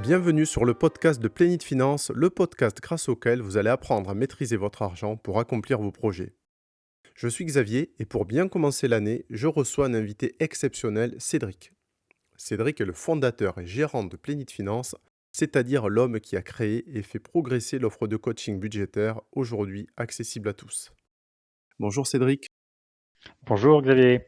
Bienvenue sur le podcast de Plénite Finance, le podcast grâce auquel vous allez apprendre à maîtriser votre argent pour accomplir vos projets. Je suis Xavier et pour bien commencer l'année, je reçois un invité exceptionnel, Cédric. Cédric est le fondateur et gérant de Plénite Finance, c'est-à-dire l'homme qui a créé et fait progresser l'offre de coaching budgétaire, aujourd'hui accessible à tous. Bonjour Cédric. Bonjour Xavier.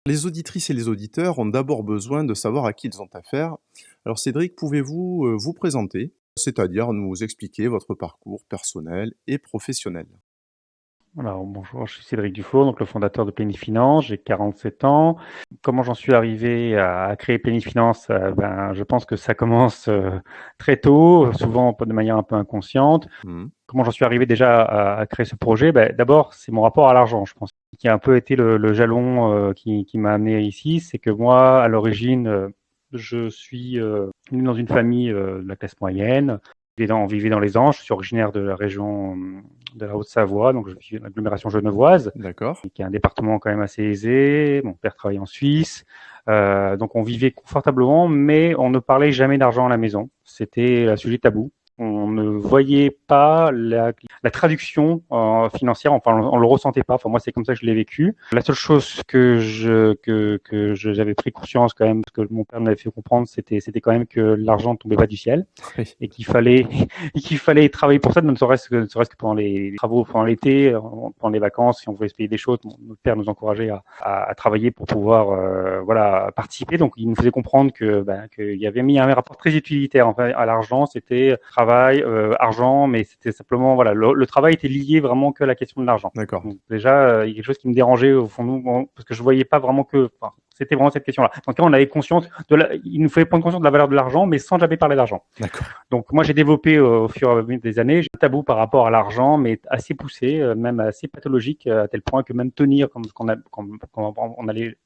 Les auditrices et les auditeurs ont d'abord besoin de savoir à qui ils ont affaire. Alors Cédric, pouvez-vous vous présenter, c'est-à-dire nous expliquer votre parcours personnel et professionnel? Alors, bonjour, je suis Cédric Dufault, donc le fondateur de Plénite Finance, j'ai 47 ans. Comment j'en suis arrivé à créer Plénite Finance? Je pense que ça commence très tôt, souvent de manière un peu inconsciente. Comment j'en suis arrivé déjà à créer ce projet? D'abord, c'est mon rapport à l'argent, je pense, qui a un peu été le jalon qui m'a amené ici. C'est que moi, à l'origine, je suis né dans une famille de la classe moyenne. On vivait dans les Anges. Je suis originaire de la région de la Haute-Savoie, donc je vis dans l'agglomération genevoise, D'accord. qui est un département quand même assez aisé. Mon père travaille en Suisse. Donc on vivait confortablement, mais on ne parlait jamais d'argent à la maison. C'était un sujet tabou. On ne voyait pas la traduction financière, enfin on le ressentait pas. Enfin moi c'est comme ça que je l'ai vécu. La seule chose que j'avais pris conscience quand même, parce que mon père m'avait fait comprendre, c'était quand même que l'argent ne tombait pas du ciel Oui. et qu'il fallait travailler pour ça, ne serait-ce que pendant les travaux, pendant l'été, pendant les vacances, si on voulait se payer des choses. Notre père nous encourageait à travailler pour pouvoir participer. Donc il nous faisait comprendre qu'il y avait mis un rapport très utilitaire enfin, à l'argent. C'était travail, argent, mais c'était simplement le travail était lié vraiment que à la question de l'argent. D'accord. Donc déjà il y a quelque chose qui me dérangeait au fond de nous, parce que je voyais pas vraiment c'était vraiment cette question-là. Donc là, on avait conscience il nous fallait prendre conscience de la valeur de l'argent, mais sans jamais parler d'argent. D'accord. Donc moi, j'ai développé au fur et à mesure des années, j'ai un tabou par rapport à l'argent, mais assez poussé, même assez pathologique, à tel point que même tenir, quand on allait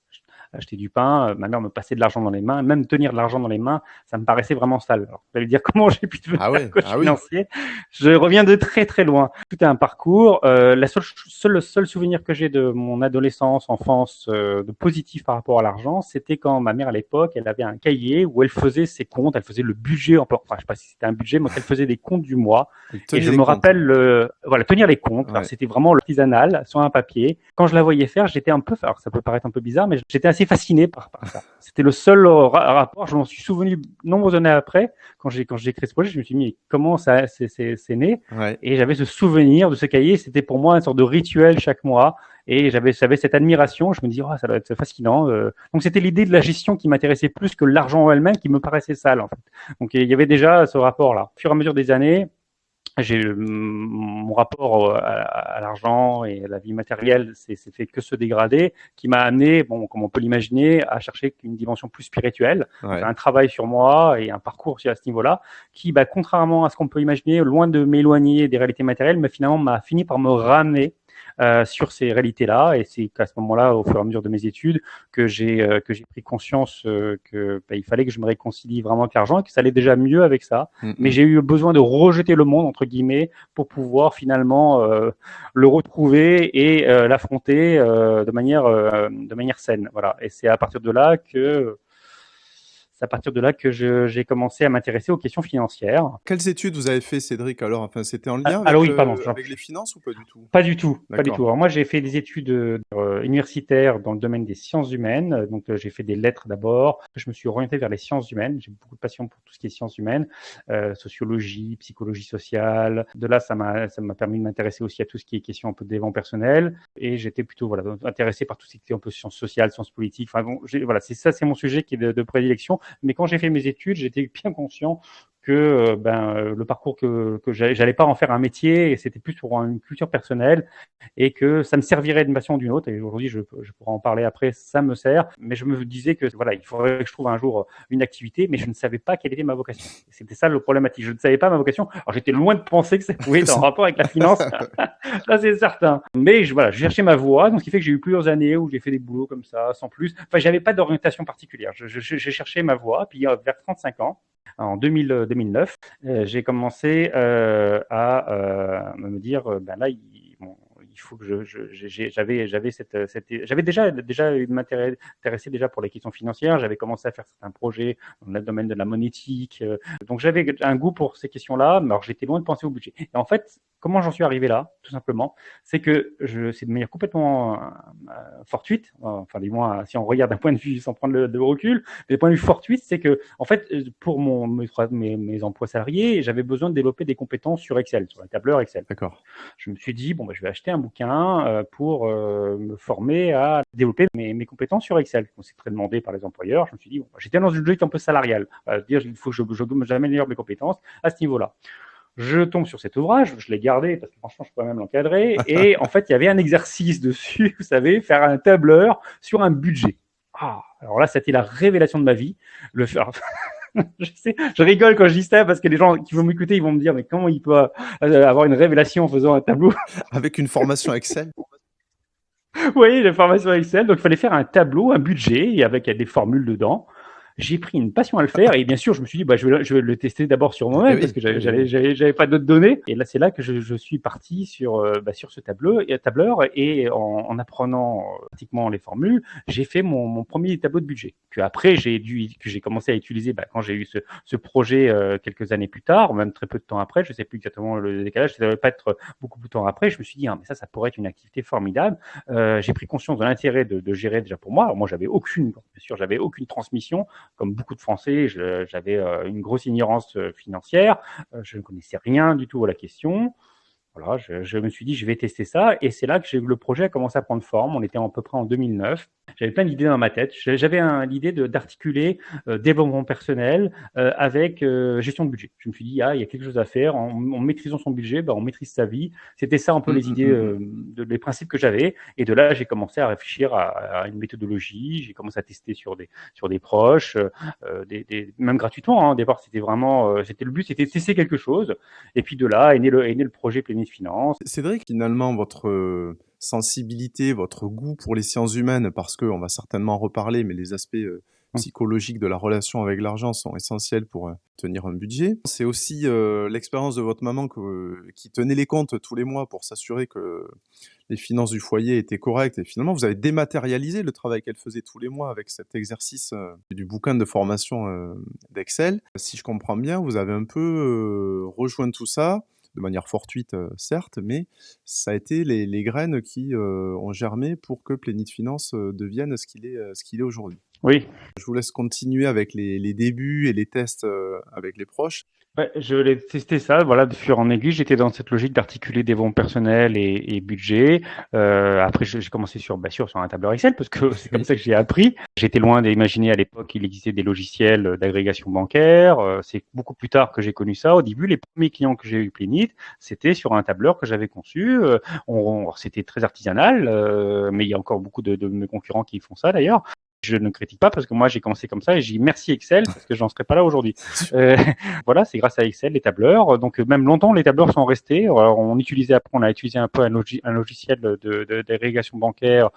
acheter du pain, ma mère me passait de l'argent dans les mains, même tenir de l'argent dans les mains, ça me paraissait vraiment sale. Alors, vous allez dire comment j'ai pu devenir coach financier. Je reviens de très très loin. Tout est un parcours. Le seul souvenir que j'ai de mon adolescence, enfance, de positif par rapport à l'argent, c'était quand ma mère à l'époque, elle avait un cahier où elle faisait ses comptes, elle faisait le budget, enfin je sais pas si c'était un budget, mais elle faisait des comptes du mois. Et je me rappelle tenir les comptes. Ouais. Alors c'était vraiment l'artisanal sur un papier. Quand je la voyais faire, j'étais un peu, alors ça peut paraître un peu bizarre, mais j'étais assez fasciné par ça. C'était le seul rapport. Je m'en suis souvenu nombreuses années après, quand j'ai créé ce projet, je me suis dit mais comment ça c'est né. Ouais. Et j'avais ce souvenir de ce cahier. C'était pour moi une sorte de rituel chaque mois. Et j'avais cette admiration. Je me dis, ça doit être fascinant. Donc c'était l'idée de la gestion qui m'intéressait plus que l'argent en elle-même, qui me paraissait sale en fait. Donc il y avait déjà ce rapport-là. Au fur et à mesure des années, j'ai mon rapport à l'argent et à la vie matérielle s'est fait que se dégrader, qui m'a amené, comme on peut l'imaginer, à chercher une dimension plus spirituelle, Ouais. un travail sur moi et un parcours aussi à ce niveau-là, qui, contrairement à ce qu'on peut imaginer, loin de m'éloigner des réalités matérielles, mais finalement m'a fini par me ramener sur ces réalités-là. Et c'est qu'à ce moment-là, au fur et à mesure de mes études, que j'ai pris conscience que il fallait que je me réconcilie vraiment avec l'argent et que ça allait déjà mieux avec ça. Mais j'ai eu besoin de rejeter le monde entre guillemets pour pouvoir finalement le retrouver et l'affronter de manière saine. Voilà. Et c'est à partir de là que j'ai commencé à m'intéresser aux questions financières. Quelles études vous avez fait, Cédric, alors? Enfin, c'était en lien Alors oui, avec les finances ou pas du tout? Pas du tout, pas du D'accord. tout. Alors moi, j'ai fait des études universitaires dans le domaine des sciences humaines. Donc j'ai fait des lettres d'abord. Je me suis orienté vers les sciences humaines. J'ai beaucoup de passion pour tout ce qui est sciences humaines, sociologie, psychologie sociale. De là, ça m'a permis de m'intéresser aussi à tout ce qui est question un peu de développement personnel. Et j'étais plutôt intéressé par tout ce qui était un peu sciences sociales, sciences politiques. Enfin c'est mon sujet qui est de prédilection. Mais quand j'ai fait mes études, j'étais bien conscient que le parcours que j'allais pas en faire un métier, et c'était plus pour une culture personnelle, et que ça me servirait d'une façon ou d'une autre. Et aujourd'hui, je pourrais en parler après, ça me sert. Mais je me disais que il faudrait que je trouve un jour une activité, mais je ne savais pas quelle était ma vocation. C'était ça le problématique. Je ne savais pas ma vocation. Alors j'étais loin de penser que ça pouvait être en rapport avec la finance. Ça c'est certain. Mais je cherchais ma voie, donc ce qui fait que j'ai eu plusieurs années où j'ai fait des boulots comme ça, sans plus. Enfin, j'avais pas d'orientation particulière. J'ai cherché ma voie. Puis vers 35 ans, en 2009, j'ai commencé à me dire, faut que j'avais déjà m'intéressé déjà pour les questions financières. J'avais commencé à faire certains projets dans le domaine de la monétique. Donc j'avais un goût pour ces questions-là, mais alors j'étais loin de penser au budget. Et en fait, comment j'en suis arrivé là, tout simplement, c'est que c'est de manière complètement fortuite, enfin du moins si on regarde d'un point de vue sans prendre de recul, mais d'un point de vue fortuite, c'est que en fait pour mes emplois salariés, j'avais besoin de développer des compétences sur Excel, sur un tableur Excel. D'accord. Je me suis dit bon je vais acheter un bouquin pour me former à développer mes compétences sur Excel. Donc, c'est très demandé par les employeurs. Je me suis dit j'étais dans une logique un peu salariale, dire il faut que j'améliore mes compétences à ce niveau-là. Je tombe sur cet ouvrage, je l'ai gardé parce que franchement, je pourrais même l'encadrer. Et en fait, il y avait un exercice dessus, vous savez, faire un tableur sur un budget. Alors là, c'était la révélation de ma vie. Le faire. Je rigole quand je dis ça parce que les gens qui vont m'écouter, ils vont me dire mais comment il peut avoir une révélation en faisant un tableau avec une formation Excel. Oui, la formation Excel. Donc, il fallait faire un tableau, un budget, avec des formules dedans. J'ai pris une passion à le faire et bien sûr je me suis dit je vais le tester d'abord sur moi-même parce que j'avais pas d'autres données et là c'est là que je suis parti sur ce tableur et en apprenant pratiquement les formules j'ai fait mon premier tableau de budget que après j'ai commencé à utiliser quand j'ai eu ce projet quelques années plus tard, même très peu de temps après, je sais plus exactement le décalage, ça devait pas être beaucoup plus de temps après. Je me suis dit mais ça pourrait être une activité formidable. J'ai pris conscience de l'intérêt de gérer déjà pour moi. Alors moi j'avais aucune transmission. Comme beaucoup de Français, j'avais une grosse ignorance financière. Je ne connaissais rien du tout à la question. Voilà, je me suis dit, je vais tester ça. Et c'est là que le projet a commencé à prendre forme. On était à peu près en 2009. J'avais plein d'idées dans ma tête. J'avais l'idée d'articuler développement personnel avec gestion de budget. Je me suis dit, il y a quelque chose à faire. En maîtrisant son budget, on maîtrise sa vie. C'était ça un peu les idées, les principes que j'avais. Et de là, j'ai commencé à réfléchir à une méthodologie. J'ai commencé à tester sur des proches, même gratuitement. Au départ, c'était vraiment, le but, c'était de tester quelque chose. Et puis de là est né le projet Plénitude Finance. Cédric, finalement, votre sensibilité, votre goût pour les sciences humaines, parce qu'on va certainement en reparler, mais les aspects psychologiques de la relation avec l'argent sont essentiels pour tenir un budget. C'est aussi l'expérience de votre maman qui tenait les comptes tous les mois pour s'assurer que les finances du foyer étaient correctes. Et finalement, vous avez dématérialisé le travail qu'elle faisait tous les mois avec cet exercice du bouquin de formation d'Excel. Si je comprends bien, vous avez un peu rejoint tout ça de manière fortuite, certes, mais ça a été les graines qui ont germé pour que Plénitude Finance devienne ce qu'il est aujourd'hui. Oui. Je vous laisse continuer avec les débuts et les tests avec les proches. Ouais, je l'ai testé ça, voilà, de fur en aiguille. J'étais dans cette logique d'articuler développement personnel et budget. Après, j'ai commencé sur un tableur Excel parce que c'est comme ça que j'ai appris. J'étais loin d'imaginer à l'époque qu'il existait des logiciels d'agrégation bancaire. C'est beaucoup plus tard que j'ai connu ça. Au début, les premiers clients que j'ai eu Plénitude, c'était sur un tableur que j'avais conçu. C'était très artisanal, mais il y a encore beaucoup de mes concurrents qui font ça d'ailleurs. Je ne critique pas parce que moi j'ai commencé comme ça et j'ai dit merci Excel parce que j'en serais pas là aujourd'hui. Voilà, c'est grâce à Excel les tableurs. Donc même longtemps les tableurs sont restés. Alors, on a utilisé un peu un logiciel d'agrégation bancaire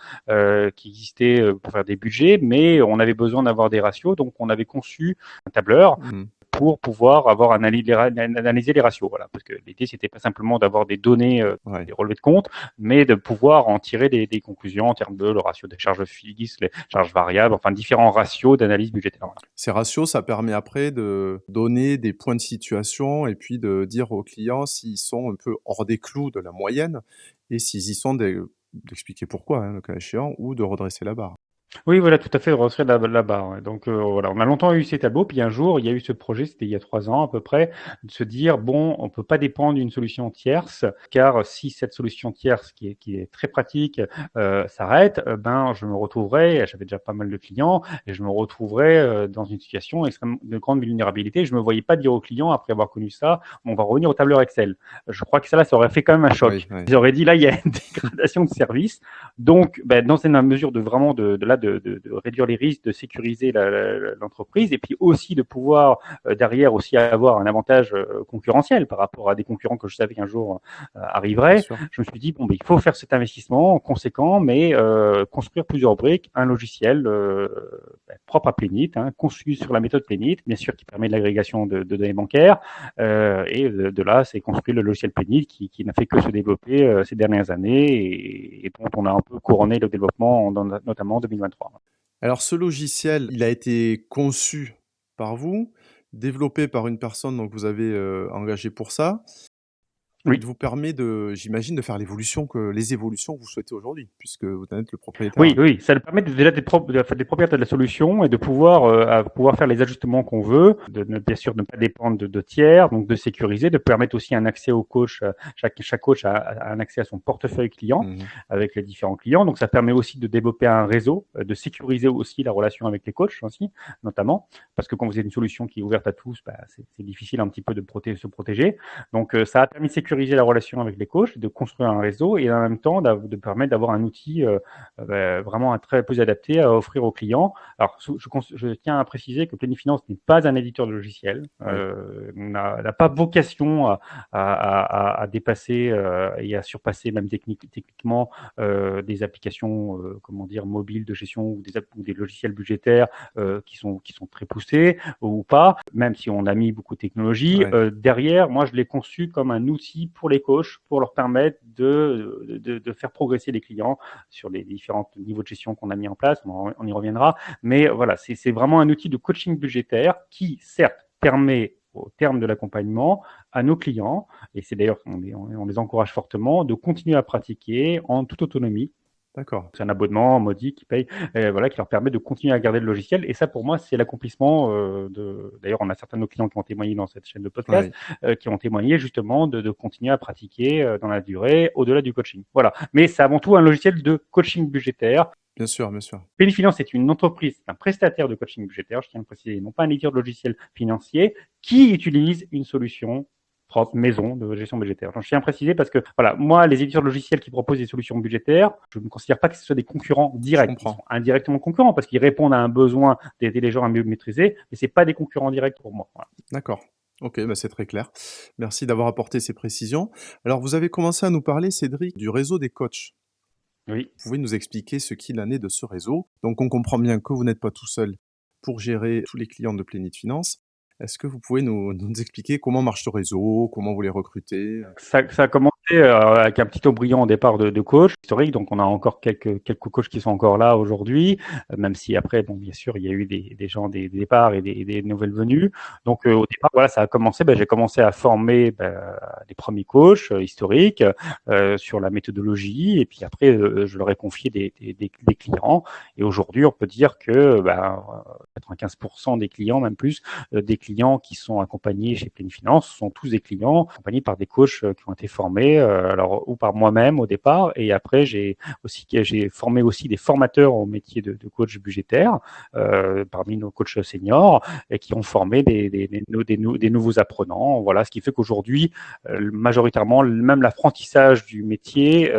qui existait pour faire des budgets, mais on avait besoin d'avoir des ratios, donc on avait conçu un tableur. Pour pouvoir analyser les ratios, voilà, parce que l'idée c'était pas simplement d'avoir des données, des relevés de compte, mais de pouvoir en tirer des conclusions en termes de le ratio des charges fixes, les charges variables, enfin différents ratios d'analyse budgétaire. Voilà. Ces ratios, ça permet après de donner des points de situation et puis de dire aux clients s'ils sont un peu hors des clous de la moyenne et s'ils y sont d'expliquer pourquoi, le cas échéant, ou de redresser la barre. Oui, voilà, tout à fait, retraite là-bas. Ouais. Donc voilà, on a longtemps eu ces tableaux, puis un jour, il y a eu ce projet, c'était il y a 3 ans à peu près, de se dire bon, on peut pas dépendre d'une solution tierce, car si cette solution tierce qui est très pratique s'arrête, je me retrouverai, j'avais déjà pas mal de clients, et je me retrouverai dans une situation extrêmement de grande vulnérabilité. Je me voyais pas dire aux clients après avoir connu ça, on va revenir au tableur Excel. Je crois que ça aurait fait quand même un choc. Oui. Ils auraient dit là, il y a une dégradation de service. Donc, dans une mesure de de réduire les risques, de sécuriser l'entreprise, et puis aussi de pouvoir derrière aussi avoir un avantage concurrentiel par rapport à des concurrents que je savais qu'un jour Bien arriveraient. sûr. Je me suis dit bon, ben, il faut faire cet investissement conséquent, mais construire plusieurs briques, un logiciel propre à Plenit, conçu sur la méthode Plenit, bien sûr, qui permet de l'agrégation de données bancaires. Et de là, c'est construit le logiciel Plenit qui n'a fait que se développer ces dernières années et dont on a un peu couronné le développement, notamment en 2023. Alors ce logiciel, il a été conçu par vous, développé par une personne donc vous avez, engagé pour ça. Il Oui. vous permet de j'imagine de faire les évolutions que vous souhaitez aujourd'hui, puisque vous en êtes le propriétaire. Oui, ça nous permet déjà d'être propriétaires de la solution et de pouvoir faire les ajustements qu'on veut, bien sûr de ne pas dépendre de tiers, donc de sécuriser, de permettre aussi un accès au coach. Chaque coach a un accès à son portefeuille client Mmh. avec les différents clients. Donc ça permet aussi de développer un réseau, de sécuriser aussi la relation avec les coachs aussi, notamment, parce que quand vous avez une solution qui est ouverte à tous, c'est difficile un petit peu de se protéger. Donc ça a permis de sécuriser la relation avec les coachs, de construire un réseau et en même temps de permettre d'avoir un outil vraiment très plus adapté à offrir aux clients. Alors, je tiens à préciser que Planifinance n'est pas un éditeur de logiciel, Oui, n'a pas vocation à dépasser et à surpasser même techniquement des applications, comment dire, mobiles de gestion ou des logiciels budgétaires qui sont très poussés ou pas, même si on a mis beaucoup de technologie. ouais. Derrière, moi, je l'ai conçu comme un outil pour les coachs, pour leur permettre de faire progresser les clients sur les différents niveaux de gestion qu'on a mis en place. On y reviendra. Mais voilà, c'est vraiment un outil de coaching budgétaire qui, certes, permet au terme de l'accompagnement à nos clients, et c'est d'ailleurs on les encourage fortement, de continuer à pratiquer en toute autonomie. D'accord. C'est un abonnement modique qui paye, voilà, qui leur permet de continuer à garder le logiciel. Et ça, pour moi, c'est l'accomplissement D'ailleurs, on a certains de nos clients qui ont témoigné dans cette chaîne de podcast, Oui. qui ont témoigné justement de continuer à pratiquer dans la durée, au-delà du coaching. Voilà. Mais c'est avant tout un logiciel de coaching budgétaire. Bien sûr, bien sûr. Payfinance est une entreprise, c'est un prestataire de coaching budgétaire, je tiens à le préciser, non pas un éditeur de logiciel financier, qui utilise une solution propre maison de gestion budgétaire. Je tiens à préciser parce que, voilà, moi, les éditeurs de logiciels qui proposent des solutions budgétaires, je ne considère pas que ce soit des concurrents Je directs. Ils sont comprends. indirectement concurrents parce qu'ils répondent à un besoin d'aider les gens à mieux maîtriser, mais c'est pas des concurrents directs pour moi. Voilà. D'accord. OK, bah, c'est très clair. Merci d'avoir apporté ces précisions. Alors vous avez commencé à nous parler, Cédric, du réseau des coachs. Oui. Vous pouvez nous expliquer ce qu'il en est de ce réseau? Donc on comprend bien que vous n'êtes pas tout seul pour gérer tous les clients de Plénite Finance. Est-ce que vous pouvez nous expliquer comment marche ce réseau? Comment vous les recrutez? Ça a commencé avec un petit embryon au départ de coach historique, donc on a encore quelques coachs qui sont encore là aujourd'hui, même si après, bon, bien sûr, il y a eu des gens, des départs et des nouvelles venues. Donc au départ, voilà, ça a commencé. J'ai commencé à former les premiers coachs historiques sur la méthodologie, et puis après, je leur ai confié des clients. Et aujourd'hui, on peut dire que 95% des clients, même plus, des clients qui sont accompagnés chez Pleine Finance sont tous des clients accompagnés par des coachs qui ont été formés, alors ou par moi-même au départ, et après j'ai formé aussi des formateurs au métier de coach budgétaire parmi nos coachs seniors et qui ont formé des nouveaux apprenants. Voilà, ce qui fait qu'aujourd'hui majoritairement même l'apprentissage du métier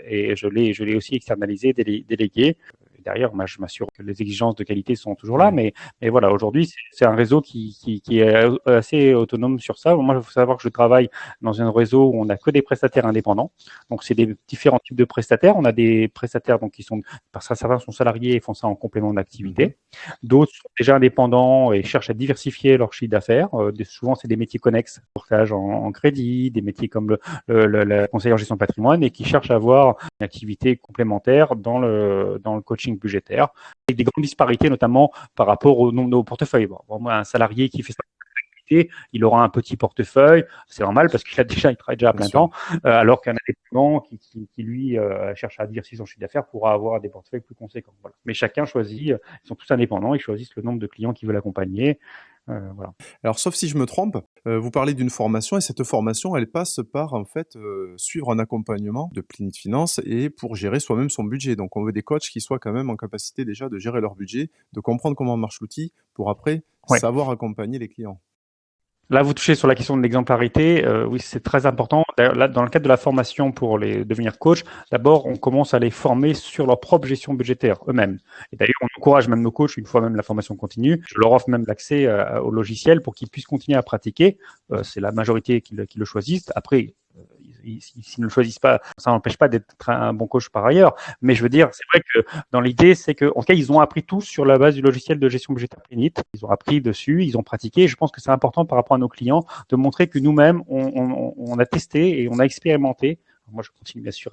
et je l'ai aussi externalisé, délégué. Derrière, moi, je m'assure que les exigences de qualité sont toujours là, Oui. mais voilà, aujourd'hui, c'est un réseau qui est assez autonome sur ça. Moi, il faut savoir que je travaille dans un réseau où on n'a que des prestataires indépendants. Donc, c'est des différents types de prestataires. On a des prestataires donc qui sont, certains sont salariés et font ça en complément Mmh. d'activité. D'autres sont déjà indépendants et cherchent à diversifier leur chiffre d'affaires. Souvent, c'est des métiers connexes, portage en crédit, des métiers comme le conseiller en gestion de patrimoine et qui cherchent à avoir une activité complémentaire dans le coaching budgétaire, avec des grandes disparités, notamment par rapport au nombre de portefeuilles. Bon, moi, un salarié qui fait ça, il aura un petit portefeuille, c'est normal parce il travaille déjà à Bien plein sûr. temps, alors qu'un indépendant qui lui cherche à diversifier son chiffre d'affaires pourra avoir des portefeuilles plus conséquents. Voilà. Mais chacun choisit, ils sont tous indépendants, ils choisissent le nombre de clients qu'ils veulent accompagner. Voilà. Alors sauf si je me trompe, vous parlez d'une formation et cette formation, elle passe par, en fait, suivre un accompagnement de Plénite Finance et pour gérer soi-même son budget. Donc on veut des coachs qui soient quand même en capacité déjà de gérer leur budget, de comprendre comment marche l'outil pour après Ouais. savoir accompagner les clients. Là, vous touchez sur la question de l'exemplarité. Oui, c'est très important. D'ailleurs, là, dans le cadre de la formation pour les devenir coach, d'abord, on commence à les former sur leur propre gestion budgétaire eux-mêmes. Et d'ailleurs, on encourage même nos coachs, une fois même la formation continue, je leur offre même l'accès au logiciel pour qu'ils puissent continuer à pratiquer. C'est la majorité qui le choisissent. Après, s'ils ne le choisissent pas, ça n'empêche pas d'être un bon coach par ailleurs. Mais je veux dire, c'est vrai que dans l'idée, c'est que, en tout cas, ils ont appris tout sur la base du logiciel de gestion budgétaire Plenit. Ils ont appris dessus, ils ont pratiqué. Et je pense que c'est important par rapport à nos clients de montrer que nous-mêmes, on a testé et on a expérimenté. Moi, je continue bien sûr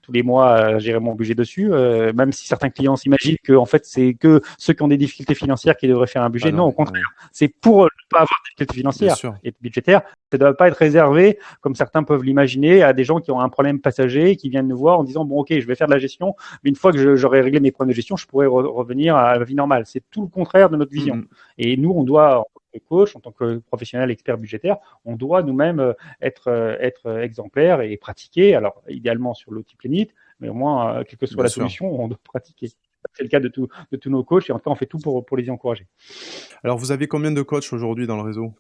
tous les mois à gérer mon budget dessus, même si certains clients s'imaginent que en fait c'est que ceux qui ont des difficultés financières qui devraient faire un budget. Ah Non, non, au contraire, c'est pour ne pas avoir de difficultés bien financières sûr. et budgétaires. Ça ne doit pas être réservé, comme certains peuvent l'imaginer, à des gens qui ont un problème passager et qui viennent nous voir en disant bon ok, je vais faire de la gestion, mais une fois que j'aurai réglé mes problèmes de gestion, je pourrai revenir à la vie normale. C'est tout le contraire de notre vision. Et nous, on doit, en tant que coach, en tant que professionnel expert budgétaire, on doit nous-mêmes être exemplaires et pratiquer. Alors, idéalement sur l'outil Plenit, mais au moins, quelle que soit Bien la sûr. solution, on doit pratiquer. C'est le cas de tous nos coachs et en tout cas, on fait tout pour les y encourager. Alors, vous avez combien de coachs aujourd'hui dans le réseau?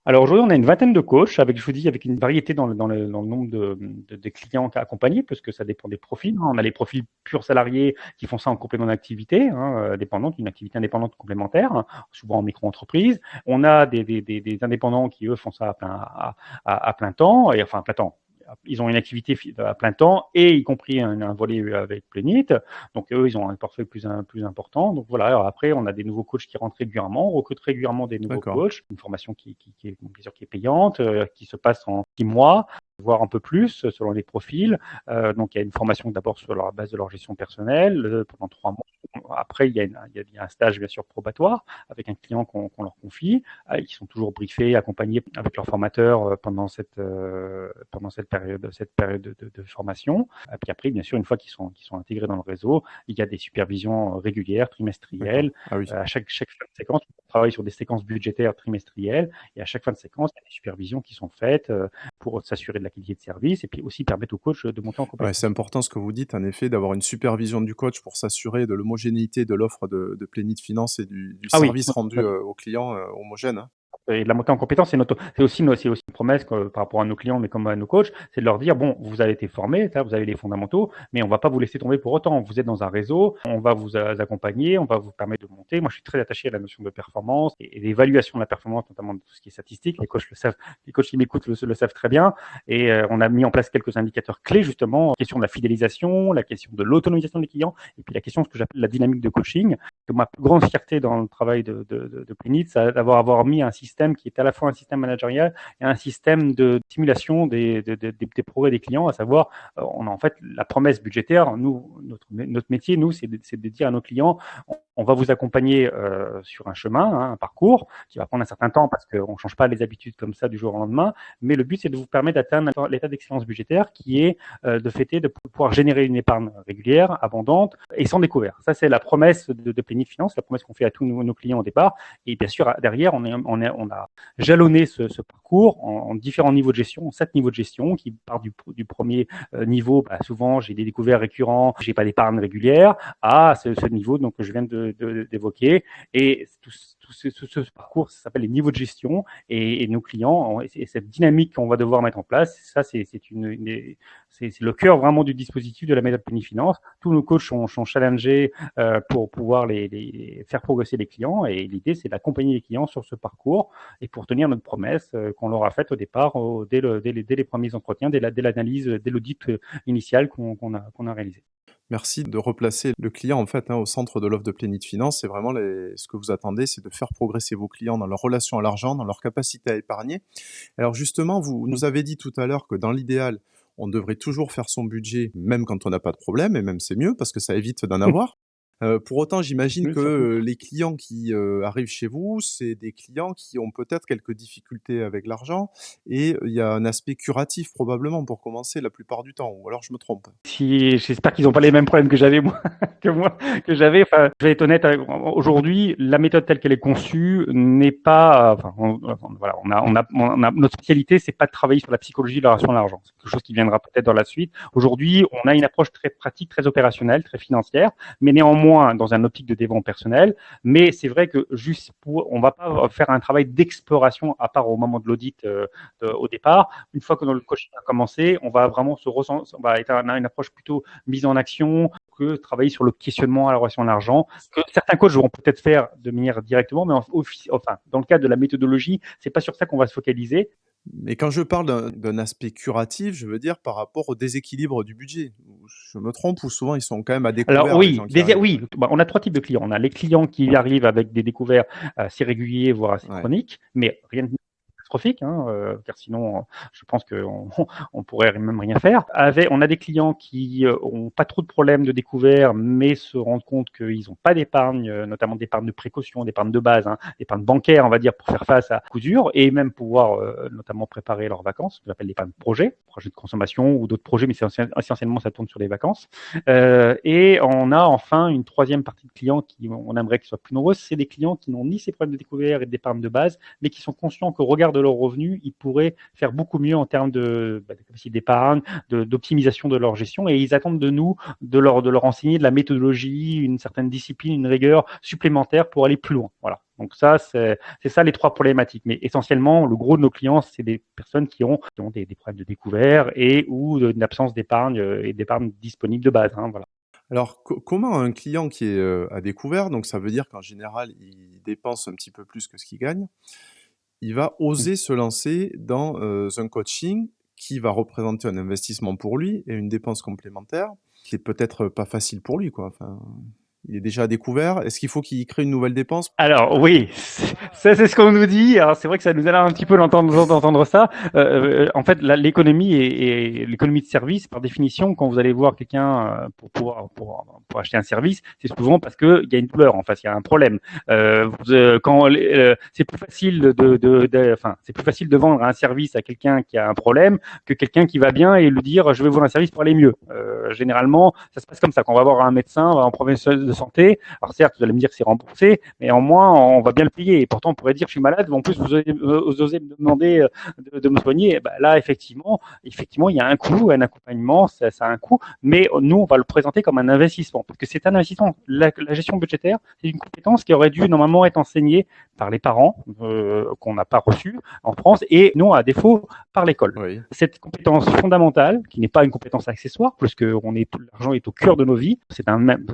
Alors aujourd'hui, on a une vingtaine de coachs avec, je vous dis, avec une variété dans le nombre de clients accompagnés, parce que ça dépend des profils. On a les profils purs salariés qui font ça en complément d'activité, dépendante, une activité indépendante complémentaire, souvent en micro-entreprise. On a des indépendants qui, eux, font ça à plein temps, et enfin à plein temps. Ils ont une activité à plein temps et y compris un volet avec Plenit. Donc eux, ils ont un portefeuille plus important. Donc voilà. Alors après, on a des nouveaux coachs qui rentrent régulièrement, on recrute régulièrement des nouveaux D'accord. coachs. Une formation qui est bien sûr qui est payante, qui se passe en 6 mois, voire un peu plus selon les profils. Donc il y a une formation d'abord sur la base de leur gestion personnelle pendant 3 mois. Après, il y a un stage bien sûr probatoire avec un client qu'on leur confie. Ils sont toujours briefés, accompagnés avec leur formateur pendant cette période de formation. Et puis après, bien sûr, une fois qu'ils sont intégrés dans le réseau, il y a des supervisions régulières, D'accord. trimestrielles. Ah oui. À chaque fin de séquence, on travaille sur des séquences budgétaires trimestrielles et à chaque fin de séquence, il y a des supervisions qui sont faites pour s'assurer de la qualité de service et puis aussi permettre au coach de monter en Ouais, c'est compétence. important ce que vous dites, en effet, d'avoir une supervision du coach pour s'assurer de l'homogénéité de l'offre de Plenit Finance et du Ah oui, service rendu aux clients homogène. Hein. et de la montée en compétence, c'est aussi une promesse par rapport à nos clients, mais comme à nos coachs, c'est de leur dire, bon, vous avez été formés, vous avez les fondamentaux, mais on va pas vous laisser tomber pour autant. Vous êtes dans un réseau, on va vous accompagner, on va vous permettre de monter. Moi, je suis très attaché à la notion de performance et d'évaluation de la performance, notamment de tout ce qui est statistique. Les coachs le savent, les coachs qui m'écoutent le savent très bien. Et on a mis en place quelques indicateurs clés, justement, la question de la fidélisation, la question de l'autonomisation des clients, et puis la question de ce que j'appelle la dynamique de coaching. Que ma plus grande fierté dans le travail de Plenit, c'est d'avoir mis un système qui est à la fois un système managérial et un système de simulation des progrès des clients, à savoir, on a en fait la promesse budgétaire. Nous, notre métier, nous, c'est de dire à nos clients, on va vous accompagner sur un chemin, un parcours qui va prendre un certain temps parce qu'on ne change pas les habitudes comme ça du jour au lendemain, mais le but, c'est de vous permettre d'atteindre l'état d'excellence budgétaire qui est de fêter, de pouvoir générer une épargne régulière, abondante et sans découvert. Ça, c'est la promesse de Plenit Finance, la promesse qu'on fait à tous nos clients au départ. Et bien sûr, derrière, on a jalonné ce parcours en différents niveaux de gestion, en 7 niveaux de gestion qui part du premier niveau. Souvent, j'ai des découverts récurrents, j'ai pas d'épargne régulière, à ce niveau donc que je viens d'évoquer. Et tout ce parcours, ça s'appelle les niveaux de gestion et nos clients et cette dynamique qu'on va devoir mettre en place. Ça, c'est le cœur vraiment du dispositif de la méthode Plenit Finance. Tous nos coachs sont challengés pour pouvoir les faire progresser les clients et l'idée, c'est d'accompagner les clients sur ce parcours et pour tenir notre promesse qu'on leur a faite au départ, dès les premiers entretiens, dès l'analyse, dès l'audit initial qu'on a réalisé. Merci de replacer le client en fait au centre de l'offre de Plenit Finance. C'est vraiment ce que vous attendez, c'est de faire progresser vos clients dans leur relation à l'argent, dans leur capacité à épargner. Alors justement, vous nous avez dit tout à l'heure que dans l'idéal, on devrait toujours faire son budget, même quand on n'a pas de problème, et même c'est mieux parce que ça évite d'en avoir. Pour autant, j'imagine Oui, que, surtout. les clients qui, arrivent chez vous, c'est des clients qui ont peut-être quelques difficultés avec l'argent et il y a un aspect curatif probablement pour commencer la plupart du temps, ou alors je me trompe? Si, j'espère qu'ils n'ont pas les mêmes problèmes que j'avais moi, que j'avais. Enfin, je vais être honnête. Aujourd'hui, la méthode telle qu'elle est conçue n'est pas. Voilà, notre spécialité, c'est pas de travailler sur la psychologie de la relation à l'argent. C'est quelque chose qui viendra peut-être dans la suite. Aujourd'hui, on a une approche très pratique, très opérationnelle, très financière, mais néanmoins néanmoins dans un optique de développement personnel. Mais c'est vrai que on va pas faire un travail d'exploration à part au moment de l'audit au départ. Une fois que le coaching a commencé, on va vraiment on va être une approche plutôt mise en action que travailler sur le questionnement à la relation à l'argent, que certains coachs vont peut-être faire de manière directement, mais enfin, dans le cadre de la méthodologie, c'est pas sur ça qu'on va se focaliser. Mais quand je parle d'un aspect curatif, je veux dire par rapport au déséquilibre du budget. Je me trompe ou souvent ils sont quand même à Alors découvert, les oui, gens qui arrivent? oui, on a trois types de clients. On a les clients qui arrivent avec des découverts assez réguliers, voire assez Ouais. chroniques, mais rien de catastrophique, car sinon, je pense qu'on on pourrait même rien faire. On a des clients qui ont pas trop de problèmes de découvert, mais se rendent compte qu'ils n'ont pas d'épargne, notamment d'épargne de précaution, d'épargne de base, d'épargne bancaire, on va dire, pour faire face à coup dur, et même pouvoir notamment préparer leurs vacances, ce qu'on appelle l'épargne projet de consommation ou d'autres projets, mais essentiellement ça tourne sur les vacances. Et on a enfin une troisième partie de clients qui, on aimerait qu'ils soient plus nombreux, c'est des clients qui n'ont ni ces problèmes de découvert et d'épargne de base, mais qui sont conscients qu'au regard de leurs revenus, ils pourraient faire beaucoup mieux en termes de capacité d'épargne, d'optimisation de leur gestion, et ils attendent de nous de leur enseigner de la méthodologie, une certaine discipline, une rigueur supplémentaire pour aller plus loin. Voilà. Donc ça, c'est ça les trois problématiques. Mais essentiellement, le gros de nos clients, c'est des personnes qui ont des problèmes de découvert et ou une absence d'épargne et d'épargne disponible de base. Voilà. Alors comment un client qui est, à découvert, donc ça veut dire qu'en général il dépense un petit peu plus que ce qu'il gagne, il va oser se lancer dans, un coaching qui va représenter un investissement pour lui et une dépense complémentaire qui est peut-être pas facile pour lui, quoi. Enfin, il est déjà à découvert. Est-ce qu'il faut qu'il crée une nouvelle dépense? Alors oui, ça c'est ce qu'on nous dit. Alors c'est vrai que ça nous a l'air un petit peu d'entendre ça. En fait, l'économie et l'économie de service, par définition, quand vous allez voir quelqu'un pour acheter un service, c'est souvent parce que il y a une douleur en face, il y a un problème. C'est plus facile c'est plus facile de vendre un service à quelqu'un qui a un problème que quelqu'un qui va bien et lui dire je vais vous vendre un service pour aller mieux. Généralement, ça se passe comme ça. Quand on va voir un médecin, un professionnel de santé, alors certes, vous allez me dire que c'est remboursé, mais en moins, on va bien le payer. Et pourtant, on pourrait dire, je suis malade, mais en plus, vous osez me demander de me soigner. Ben là, effectivement, il y a un coût, un accompagnement, ça a un coût, mais nous, on va le présenter comme un investissement, parce que c'est un investissement. La gestion budgétaire, c'est une compétence qui aurait dû normalement être enseignée par les parents, qu'on n'a pas reçue en France, et non, à défaut, par l'école. Oui. Cette compétence fondamentale, qui n'est pas une compétence accessoire, puisque l'argent est au cœur de nos vies, c'est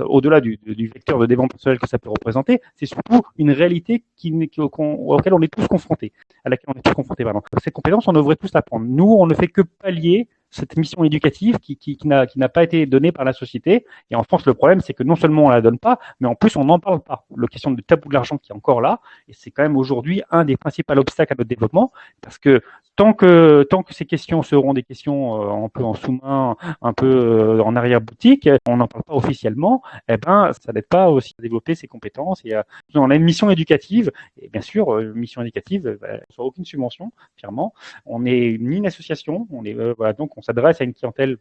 au-delà du vecteur de développement personnel que ça peut représenter, c'est surtout une réalité auquel on est tous confrontés, à laquelle on est tous confrontés, pardon. Cette compétence, on devrait tous l'apprendre. Nous, on ne fait que pallier cette mission éducative qui n'a pas été donnée par la société. Et en France, le problème, c'est que non seulement on la donne pas, mais en plus, on n'en parle pas. La question du tabou de l'argent qui est encore là, et c'est quand même aujourd'hui un des principaux obstacles à notre développement, parce que tant que ces questions seront des questions un peu en sous-main, un peu en arrière-boutique, on n'en parle pas officiellement, eh ben, ça n'aide pas aussi à développer ses compétences. Et on a une mission éducative, et bien sûr, mission éducative, sans aucune subvention, clairement. On n'est ni une association, donc on s'adresse à une clientèle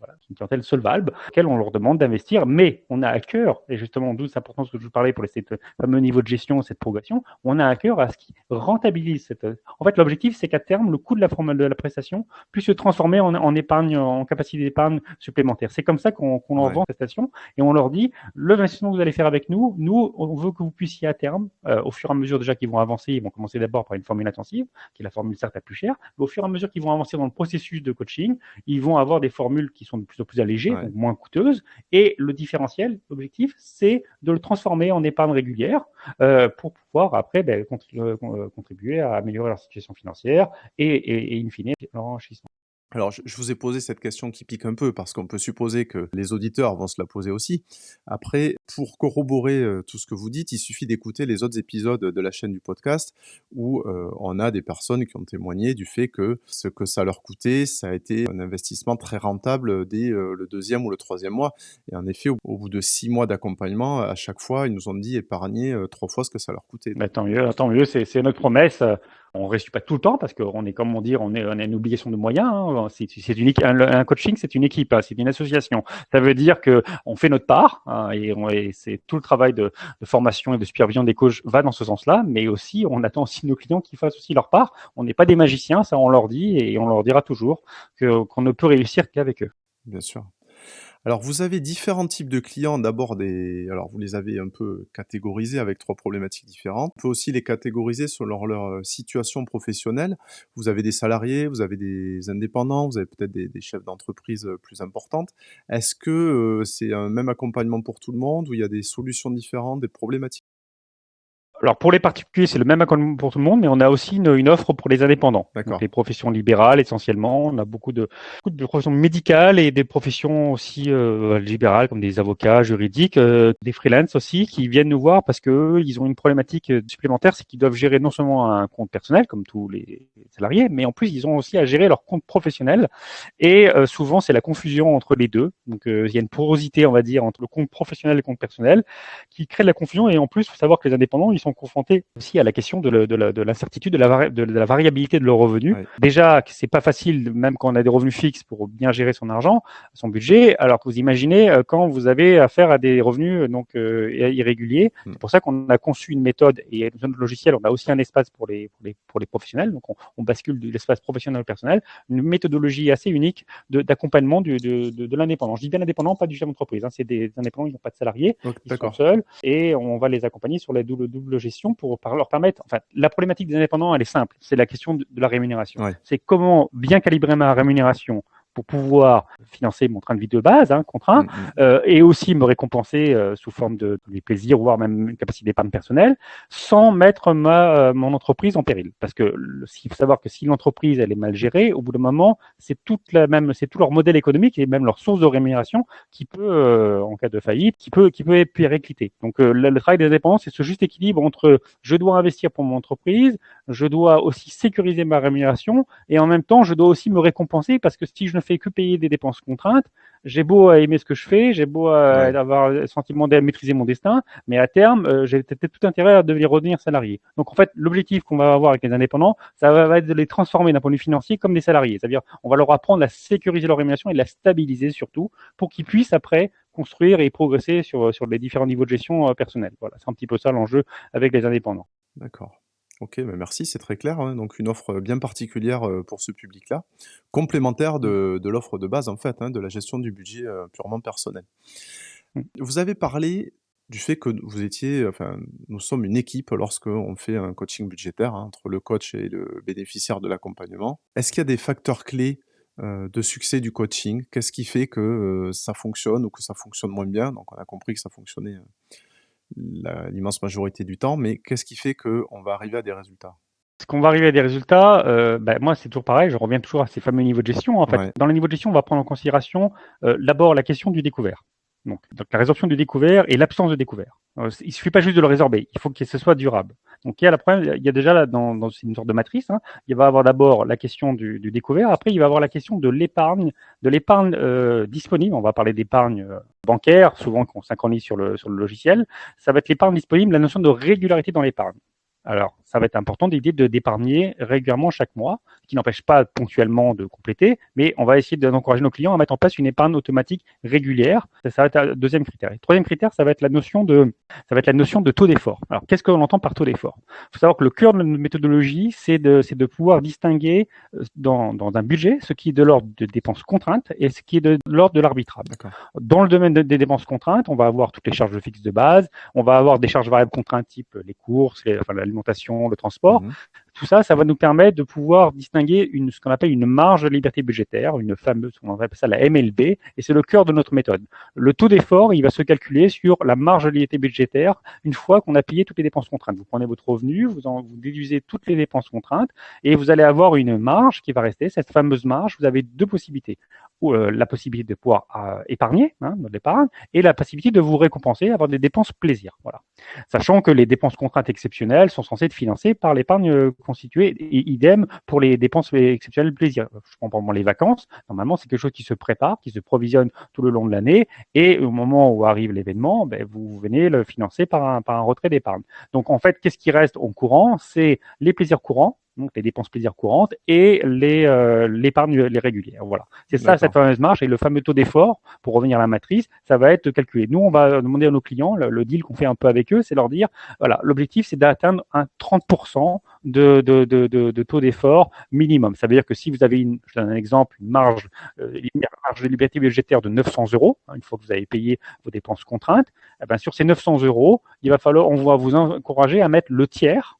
solvable, laquelle on leur demande d'investir, mais on a à cœur, et justement, d'où l'importance que je vous parlais pour ce fameux niveau de gestion, cette progression, on a à cœur à ce qui rentabilise cette. En fait, l'objectif, c'est qu'à terme, le coût de la prestation puisse se transformer en épargne, en capacité d'épargne supplémentaire. C'est comme ça qu'on leur vend cette prestation, et on leur dit, l'investissement que vous allez faire avec nous, on veut que vous puissiez à terme, au fur et à mesure déjà qu'ils vont avancer, ils vont commencer d'abord par une formule intensive, qui est la formule certes la plus chère, mais au fur et à mesure qu'ils vont avancer dans le processus de coaching, ils vont avoir des formules qui sont de plus en plus allégées, donc moins coûteuses, et le différentiel, l'objectif, c'est de le transformer en épargne régulière pour pouvoir après contribuer à améliorer leur situation financière et in fine leur enrichissement. Alors, je vous ai posé cette question qui pique un peu parce qu'on peut supposer que les auditeurs vont se la poser aussi. Après, pour corroborer tout ce que vous dites, il suffit d'écouter les autres épisodes de la chaîne du podcast où on a des personnes qui ont témoigné du fait que ce que ça leur coûtait, ça a été un investissement très rentable dès le deuxième ou le troisième mois. Et en effet, au bout de 6 mois d'accompagnement, à chaque fois, ils nous ont dit épargner 3 fois ce que ça leur coûtait. Tant mieux, c'est notre promesse. On ne réussit pas tout le temps parce qu'on est, comme on dit, on a une obligation de moyens. Un coaching, c'est une équipe, c'est une association. Ça veut dire que on fait notre part et c'est tout le travail de formation et de supervision des coachs va dans ce sens-là, mais aussi on attend aussi nos clients qui fassent aussi leur part. On n'est pas des magiciens, ça on leur dit et on leur dira toujours qu'on ne peut réussir qu'avec eux. Bien sûr. Alors, vous avez différents types de clients. D'abord, alors, vous les avez un peu catégorisés avec trois problématiques différentes. On peut aussi les catégoriser selon leur situation professionnelle. Vous avez des salariés, vous avez des indépendants, vous avez peut-être des chefs d'entreprise plus importantes. Est-ce que c'est un même accompagnement pour tout le monde ou il y a des solutions différentes, des problématiques? Alors pour les particuliers, c'est le même accompagnement pour tout le monde, mais on a aussi une offre pour les indépendants. Donc D'accord. les professions libérales essentiellement. On a beaucoup de professions médicales et des professions aussi libérales comme des avocats juridiques, des freelances aussi qui viennent nous voir parce que eux, ils ont une problématique supplémentaire, c'est qu'ils doivent gérer non seulement un compte personnel comme tous les salariés, mais en plus ils ont aussi à gérer leur compte professionnel. Et souvent c'est la confusion entre les deux. Donc il y a une porosité, on va dire, entre le compte professionnel et le compte personnel qui crée de la confusion. Et en plus, il faut savoir que les indépendants, ils sont confrontés aussi à la question de l'incertitude, de la variabilité de leurs revenus. Ouais. Déjà, c'est pas facile, même quand on a des revenus fixes, pour bien gérer son argent, son budget. Alors que vous imaginez quand vous avez affaire à des revenus irréguliers. C'est pour ça qu'on a conçu une méthode et dans notre logiciel, on a aussi un espace pour les professionnels. Donc, on bascule de l'espace professionnel au personnel. Une méthodologie assez unique d'accompagnement de l'indépendant. Je dis bien indépendant, pas du chef d'entreprise. C'est des indépendants, ils n'ont pas de salariés, ils sont seuls et on va les accompagner sur la double gestion pour leur permettre. Enfin, la problématique des indépendants, elle est simple. C'est la question de la rémunération. Ouais. C'est comment bien calibrer ma rémunération pour pouvoir financer mon train de vie de base, contraint, et aussi me récompenser sous forme de plaisirs, voire même une capacité d'épargne personnelle, sans mettre mon entreprise en péril. Parce que il faut savoir que si l'entreprise elle est mal gérée, au bout d'un moment, c'est tout leur modèle économique et même leur source de rémunération qui peut, en cas de faillite, qui peut être périclité. Donc le travail des indépendants, c'est ce juste équilibre entre je dois investir pour mon entreprise, je dois aussi sécuriser ma rémunération et en même temps, je dois aussi me récompenser parce que si je ne fais que payer des dépenses contraintes, j'ai beau aimer ce que je fais, j'ai beau avoir le sentiment de maîtriser mon destin, mais à terme, j'ai peut-être tout intérêt à redevenir salarié. Donc en fait, l'objectif qu'on va avoir avec les indépendants, ça va être de les transformer d'un point de vue financier comme des salariés. C'est-à-dire, on va leur apprendre à sécuriser leur rémunération et de la stabiliser surtout pour qu'ils puissent après construire et progresser sur les différents niveaux de gestion personnels. Voilà, c'est un petit peu ça l'enjeu avec les indépendants. D'accord. OK, merci, c'est très clair, donc une offre bien particulière, pour ce public-là, complémentaire de l'offre de base, en fait, de la gestion du budget, purement personnel. Mmh. Vous avez parlé du fait que vous étiez enfin, nous sommes une équipe lorsqu'on fait un coaching budgétaire, entre le coach et le bénéficiaire de l'accompagnement. Est-ce qu'il y a des facteurs clés, de succès du coaching? Qu'est-ce qui fait que, ça fonctionne ou que ça fonctionne moins bien? Donc on a compris que ça fonctionnait, l'immense majorité du temps, mais qu'est-ce qui fait qu'on va arriver à des résultats? Est-ce qu'on va arriver à des résultats? Moi, c'est toujours pareil, je reviens toujours à ces fameux niveaux de gestion. En fait, Ouais. dans les niveaux de gestion, on va prendre en considération d'abord la question du découvert. Donc la résorption du découvert et l'absence de découvert. Il suffit pas juste de le résorber, il faut que ce soit durable. Donc il y a déjà là dans une sorte de matrice, il va y avoir d'abord la question du découvert, après il va y avoir la question de l'épargne disponible. On va parler d'épargne bancaire, souvent qu'on synchronise sur le logiciel. Ça va être l'épargne disponible, la notion de régularité dans l'épargne. Alors, ça va être important d'idée d'épargner régulièrement chaque mois, ce qui n'empêche pas ponctuellement de compléter, mais on va essayer d'encourager nos clients à mettre en place une épargne automatique régulière. Ça va être un deuxième critère. Et troisième critère, ça va être la notion de taux d'effort. Alors, qu'est-ce qu'on entend par taux d'effort? Il faut savoir que le cœur de notre méthodologie, c'est de pouvoir distinguer dans un budget ce qui est de l'ordre de dépenses contraintes et ce qui est de l'ordre de l'arbitrable. D'accord. Dans le domaine des dépenses contraintes, on va avoir toutes les charges fixes de base, on va avoir des charges variables contraintes type les courses, l'alimentation, le transport. Tout ça, ça va nous permettre de pouvoir distinguer ce qu'on appelle une marge de liberté budgétaire, une fameuse, on appelle ça la MLB, et c'est le cœur de notre méthode. Le taux d'effort, il va se calculer sur la marge de liberté budgétaire une fois qu'on a payé toutes les dépenses contraintes. Vous prenez votre revenu, vous déduisez toutes les dépenses contraintes, et vous allez avoir une marge qui va rester. Cette fameuse marge, vous avez deux possibilités. La possibilité de pouvoir épargner, de l'épargne, et la possibilité de vous récompenser, avoir des dépenses plaisir. Voilà. Sachant que les dépenses contraintes exceptionnelles sont censées être financées par l'épargne constituée, et idem pour les dépenses exceptionnelles plaisir. Je prends par exemple les vacances. Normalement, c'est quelque chose qui se prépare, qui se provisionne tout le long de l'année, et au moment où arrive l'événement, vous venez le financer par un retrait d'épargne. Donc en fait, qu'est-ce qui reste en courant? C'est les plaisirs courants, donc les dépenses plaisir courantes, et l'épargne les régulières. Voilà. C'est ça, cette D'accord. fameuse marge, et le fameux taux d'effort, pour revenir à la matrice, ça va être calculé. Nous, on va demander à nos clients, le deal qu'on fait un peu avec eux, c'est leur dire, voilà, l'objectif, c'est d'atteindre un 30% de taux d'effort minimum. Ça veut dire que si vous avez je donne un exemple, une marge de liberté budgétaire de 900 euros, hein, une fois que vous avez payé vos dépenses contraintes, eh ben, sur ces 900 euros, on va vous encourager à mettre le tiers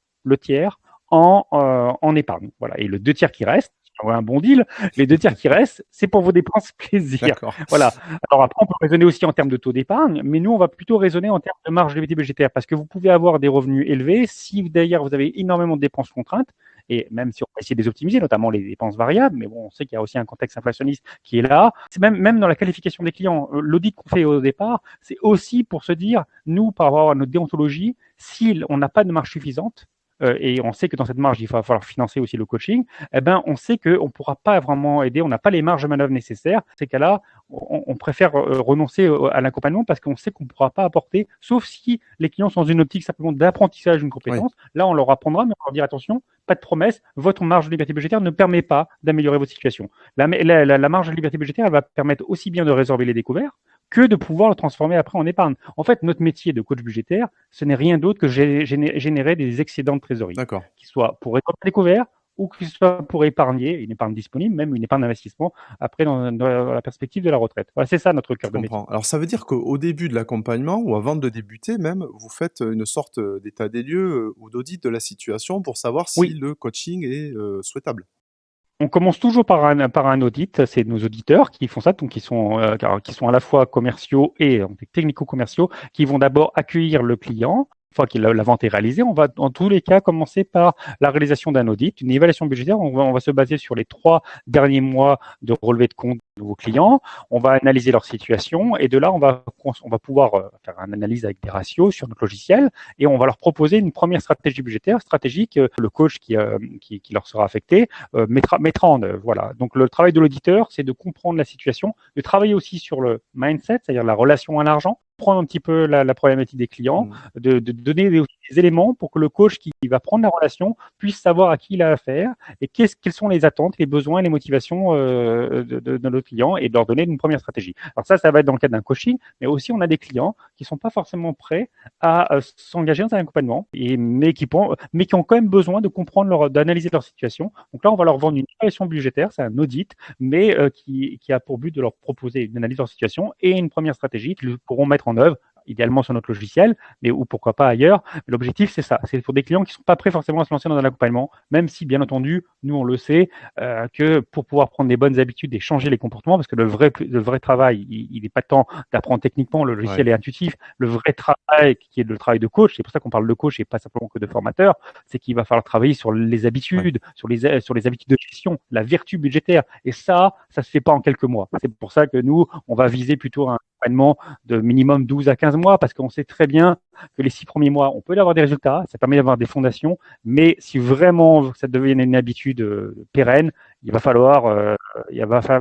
en épargne. Voilà. Et le 2 tiers qui reste, un bon deal, les 2 tiers qui restent, c'est pour vos dépenses plaisir. D'accord. Voilà. Alors après, on peut raisonner aussi en termes de taux d'épargne, mais nous, on va plutôt raisonner en termes de marge de liberté budgétaire, parce que vous pouvez avoir des revenus élevés si d'ailleurs vous avez énormément de dépenses contraintes, et même si on va essayer de les optimiser, notamment les dépenses variables, mais bon, on sait qu'il y a aussi un contexte inflationniste qui est là. C'est même dans la qualification des clients, l'audit qu'on fait au départ, c'est aussi pour se dire, nous, par rapport à notre déontologie, si on n'a pas de marge suffisante, et on sait que dans cette marge, il va falloir financer aussi le coaching, eh ben, on sait qu'on ne pourra pas vraiment aider, on n'a pas les marges de manœuvre nécessaires. Ces cas-là, on préfère renoncer à l'accompagnement parce qu'on sait qu'on ne pourra pas apporter, sauf si les clients sont dans une optique simplement d'apprentissage d'une Oui. compétence. Là, on leur apprendra, mais on leur dire attention, pas de promesse, votre marge de liberté budgétaire ne permet pas d'améliorer votre situation. La marge de liberté budgétaire, elle va permettre aussi bien de résorber les découvertes que de pouvoir le transformer après en épargne. En fait, notre métier de coach budgétaire, ce n'est rien d'autre que générer des excédents de trésorerie, D'accord. qui soient pour récolter les couverts ou que ce soit pour épargner, une épargne disponible, même une épargne d'investissement, après dans la perspective de la retraite. Voilà, c'est ça notre Je cœur de métier. comprends. Alors ça veut dire qu'au début de l'accompagnement ou avant de débuter même, vous faites, une sorte, d'état des lieux, ou d'audit de la situation pour savoir si Oui, le coaching est, souhaitable? on commence toujours par un audit. C'est nos auditeurs qui font ça, donc qui sont à la fois commerciaux et technico-commerciaux, qui vont d'abord accueillir le client. Une fois que la vente est réalisée, on va dans tous les cas commencer par la réalisation d'un audit, une évaluation budgétaire. On va se baser sur les 3 derniers mois de relevé de compte de vos clients. On va analyser leur situation et de là, on va pouvoir faire une analyse avec des ratios sur notre logiciel et on va leur proposer une première stratégie budgétaire, stratégique. Le coach qui leur sera affecté mettra en œuvre. Voilà. Donc le travail de l'auditeur, c'est de comprendre la situation, de travailler aussi sur le mindset, c'est-à-dire la relation à l'argent, prendre un petit peu la problématique des clients, Mmh. de donner des éléments pour que le coach qui va prendre la relation puisse savoir à qui il a affaire et quelles sont les attentes, les besoins, les motivations de notre client et de leur donner une première stratégie. Alors ça va être dans le cadre d'un coaching, mais aussi on a des clients qui sont pas forcément prêts à s'engager dans un accompagnement, mais qui ont quand même besoin de comprendre d'analyser leur situation. Donc là, on va leur vendre une évaluation budgétaire, c'est un audit, mais qui a pour but de leur proposer une analyse de leur situation et une première stratégie qu'ils pourront mettre en œuvre, idéalement sur notre logiciel, mais ou pourquoi pas ailleurs. Mais l'objectif, c'est ça. C'est pour des clients qui ne sont pas prêts forcément à se lancer dans un accompagnement, même si, bien entendu, nous, on le sait, que pour pouvoir prendre des bonnes habitudes et changer les comportements, parce que le vrai travail, il n'est pas tant d'apprendre techniquement, le Ouais. logiciel est intuitif. Le vrai travail, qui est le travail de coach, c'est pour ça qu'on parle de coach et pas simplement que de formateur, c'est qu'il va falloir travailler sur les Ouais. habitudes, sur les habitudes de gestion, la vertu budgétaire. Et ça se fait pas en quelques mois. C'est pour ça que nous, on va viser plutôt un accompagnement de minimum 12 à 15 mois, parce qu'on sait très bien que les 6 premiers mois, on peut avoir des résultats, ça permet d'avoir des fondations, mais si vraiment ça devient une habitude pérenne, il va falloir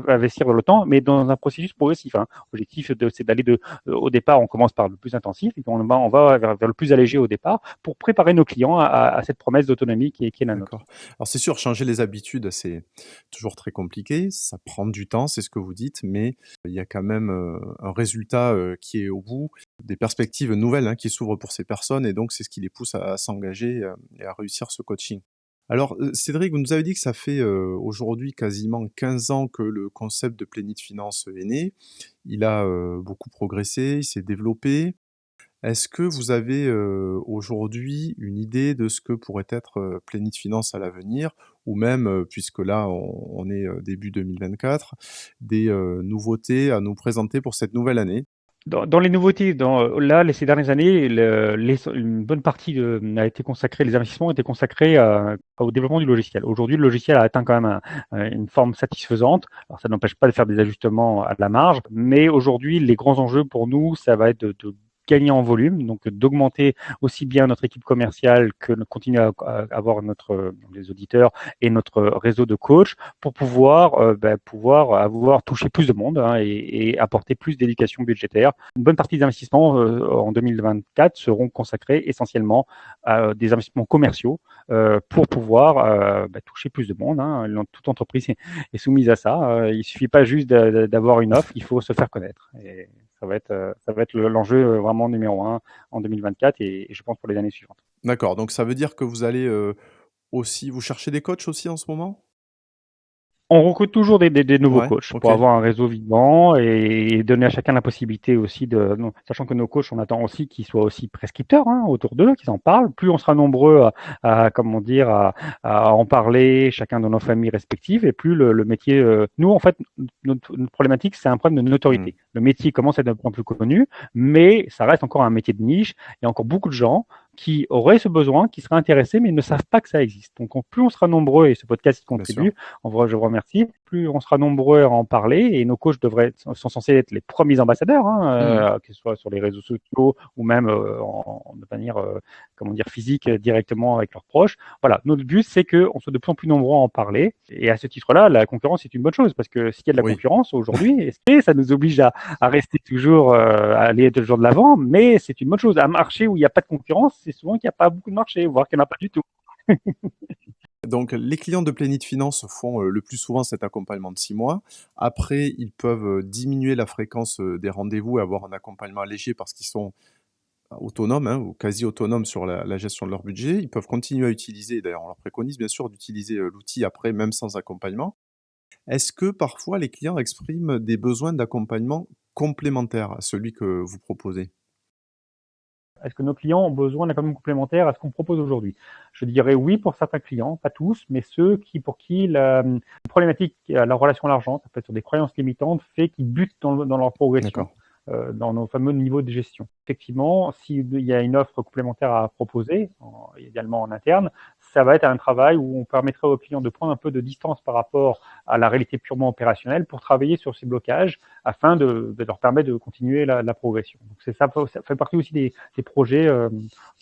investir dans le temps, mais dans un processus progressif. Hein. L'objectif, c'est d'aller au départ, on commence par le plus intensif, et on va vers le plus allégé au départ, pour préparer nos clients à cette promesse d'autonomie qui est la nôtre. D'accord. Alors c'est sûr, changer les habitudes, c'est toujours très compliqué, ça prend du temps, c'est ce que vous dites, mais il y a quand même, un résultat, qui est au bout, des perspectives nouvelles, hein, qui s'ouvrent pour ces personnes et donc c'est ce qui les pousse à s'engager, et à réussir ce coaching. Alors, Cédric, vous nous avez dit que ça fait, aujourd'hui quasiment 15 ans que le concept de Plénitude Finance est né. Il a, beaucoup progressé, il s'est développé. Est-ce que vous avez, aujourd'hui une idée de ce que pourrait être, Plénitude Finance à l'avenir? Ou même, puisque là on est, début 2024, des, nouveautés à nous présenter pour cette nouvelle année? Dans les nouveautés, ces dernières années, une bonne partie les investissements ont été consacrés au développement du logiciel. Aujourd'hui, le logiciel a atteint quand même une forme satisfaisante. Alors, ça n'empêche pas de faire des ajustements à la marge, mais aujourd'hui, les grands enjeux pour nous, ça va être gagner en volume, donc d'augmenter aussi bien notre équipe commerciale que de continuer à avoir les auditeurs et notre réseau de coachs pour pouvoir avoir touché plus de monde, hein, et apporter plus d'éducation budgétaire. Une bonne partie des investissements en 2024 seront consacrés essentiellement à des investissements commerciaux pour pouvoir toucher plus de monde, hein. Toute entreprise est soumise à ça. Il suffit pas juste d'avoir une offre, il faut se faire connaître. Et ça va être l'enjeu vraiment numéro un en 2024 et je pense pour les années suivantes. D'accord, donc ça veut dire que vous allez, aussi vous cherchez des coachs aussi en ce moment? On recrute toujours des nouveaux Ouais, coachs OK. pour avoir un réseau vivant et donner à chacun la possibilité aussi sachant que nos coachs, on attend aussi qu'ils soient aussi prescripteurs, hein, autour d'eux, qu'ils en parlent. Plus on sera nombreux comment dire, à en parler, chacun dans nos familles respectives, et plus le métier. Nous, en fait, notre problématique, c'est un problème de Mmh. notoriété. Le métier commence à être de plus en plus connu, mais ça reste encore un métier de niche. Il y a encore beaucoup de gens qui auraient ce besoin, qui seraient intéressés, mais ne savent pas que ça existe. Donc, plus on sera nombreux, et ce podcast y Bien sûr. contribue, en vrai, je vous remercie. Plus on sera nombreux à en parler, et nos coachs sont censés être les premiers ambassadeurs, hein, Mmh. que ce soit sur les réseaux sociaux ou même de manière, comment dire, physique, directement avec leurs proches. Voilà, notre but, c'est qu'on soit de plus en plus nombreux à en parler. Et à ce titre-là, la concurrence est une bonne chose, parce que s'il y a de la Oui. concurrence aujourd'hui, ça nous oblige à rester toujours, à aller toujours de l'avant, mais c'est une bonne chose. Un marché où il n'y a pas de concurrence, c'est souvent qu'il n'y a pas beaucoup de marché, voire qu'il n'y en a pas du tout. Donc les clients de Plénite Finance font, le plus souvent cet accompagnement de 6 mois. Après, ils peuvent, diminuer la fréquence, des rendez-vous et avoir un accompagnement léger parce qu'ils sont autonomes, hein, ou quasi autonomes sur la gestion de leur budget. Ils peuvent continuer à utiliser, d'ailleurs on leur préconise bien sûr d'utiliser, l'outil après même sans accompagnement. Est-ce que parfois les clients expriment des besoins d'accompagnement complémentaires à celui que vous proposez? Est-ce que nos clients ont besoin d'un accompagnement complémentaire à ce qu'on propose aujourd'hui? Je dirais oui pour certains clients, pas tous, mais ceux pour qui la problématique, la relation à l'argent, ça peut être sur des croyances limitantes, fait qu'ils butent dans leur progression, D'accord. dans nos fameux niveaux de gestion. Effectivement, s'il y a une offre complémentaire à proposer, également en interne, ça va être un travail où on permettrait aux clients de prendre un peu de distance par rapport à la réalité purement opérationnelle pour travailler sur ces blocages afin de leur permettre de continuer la progression. Donc ça fait partie aussi des projets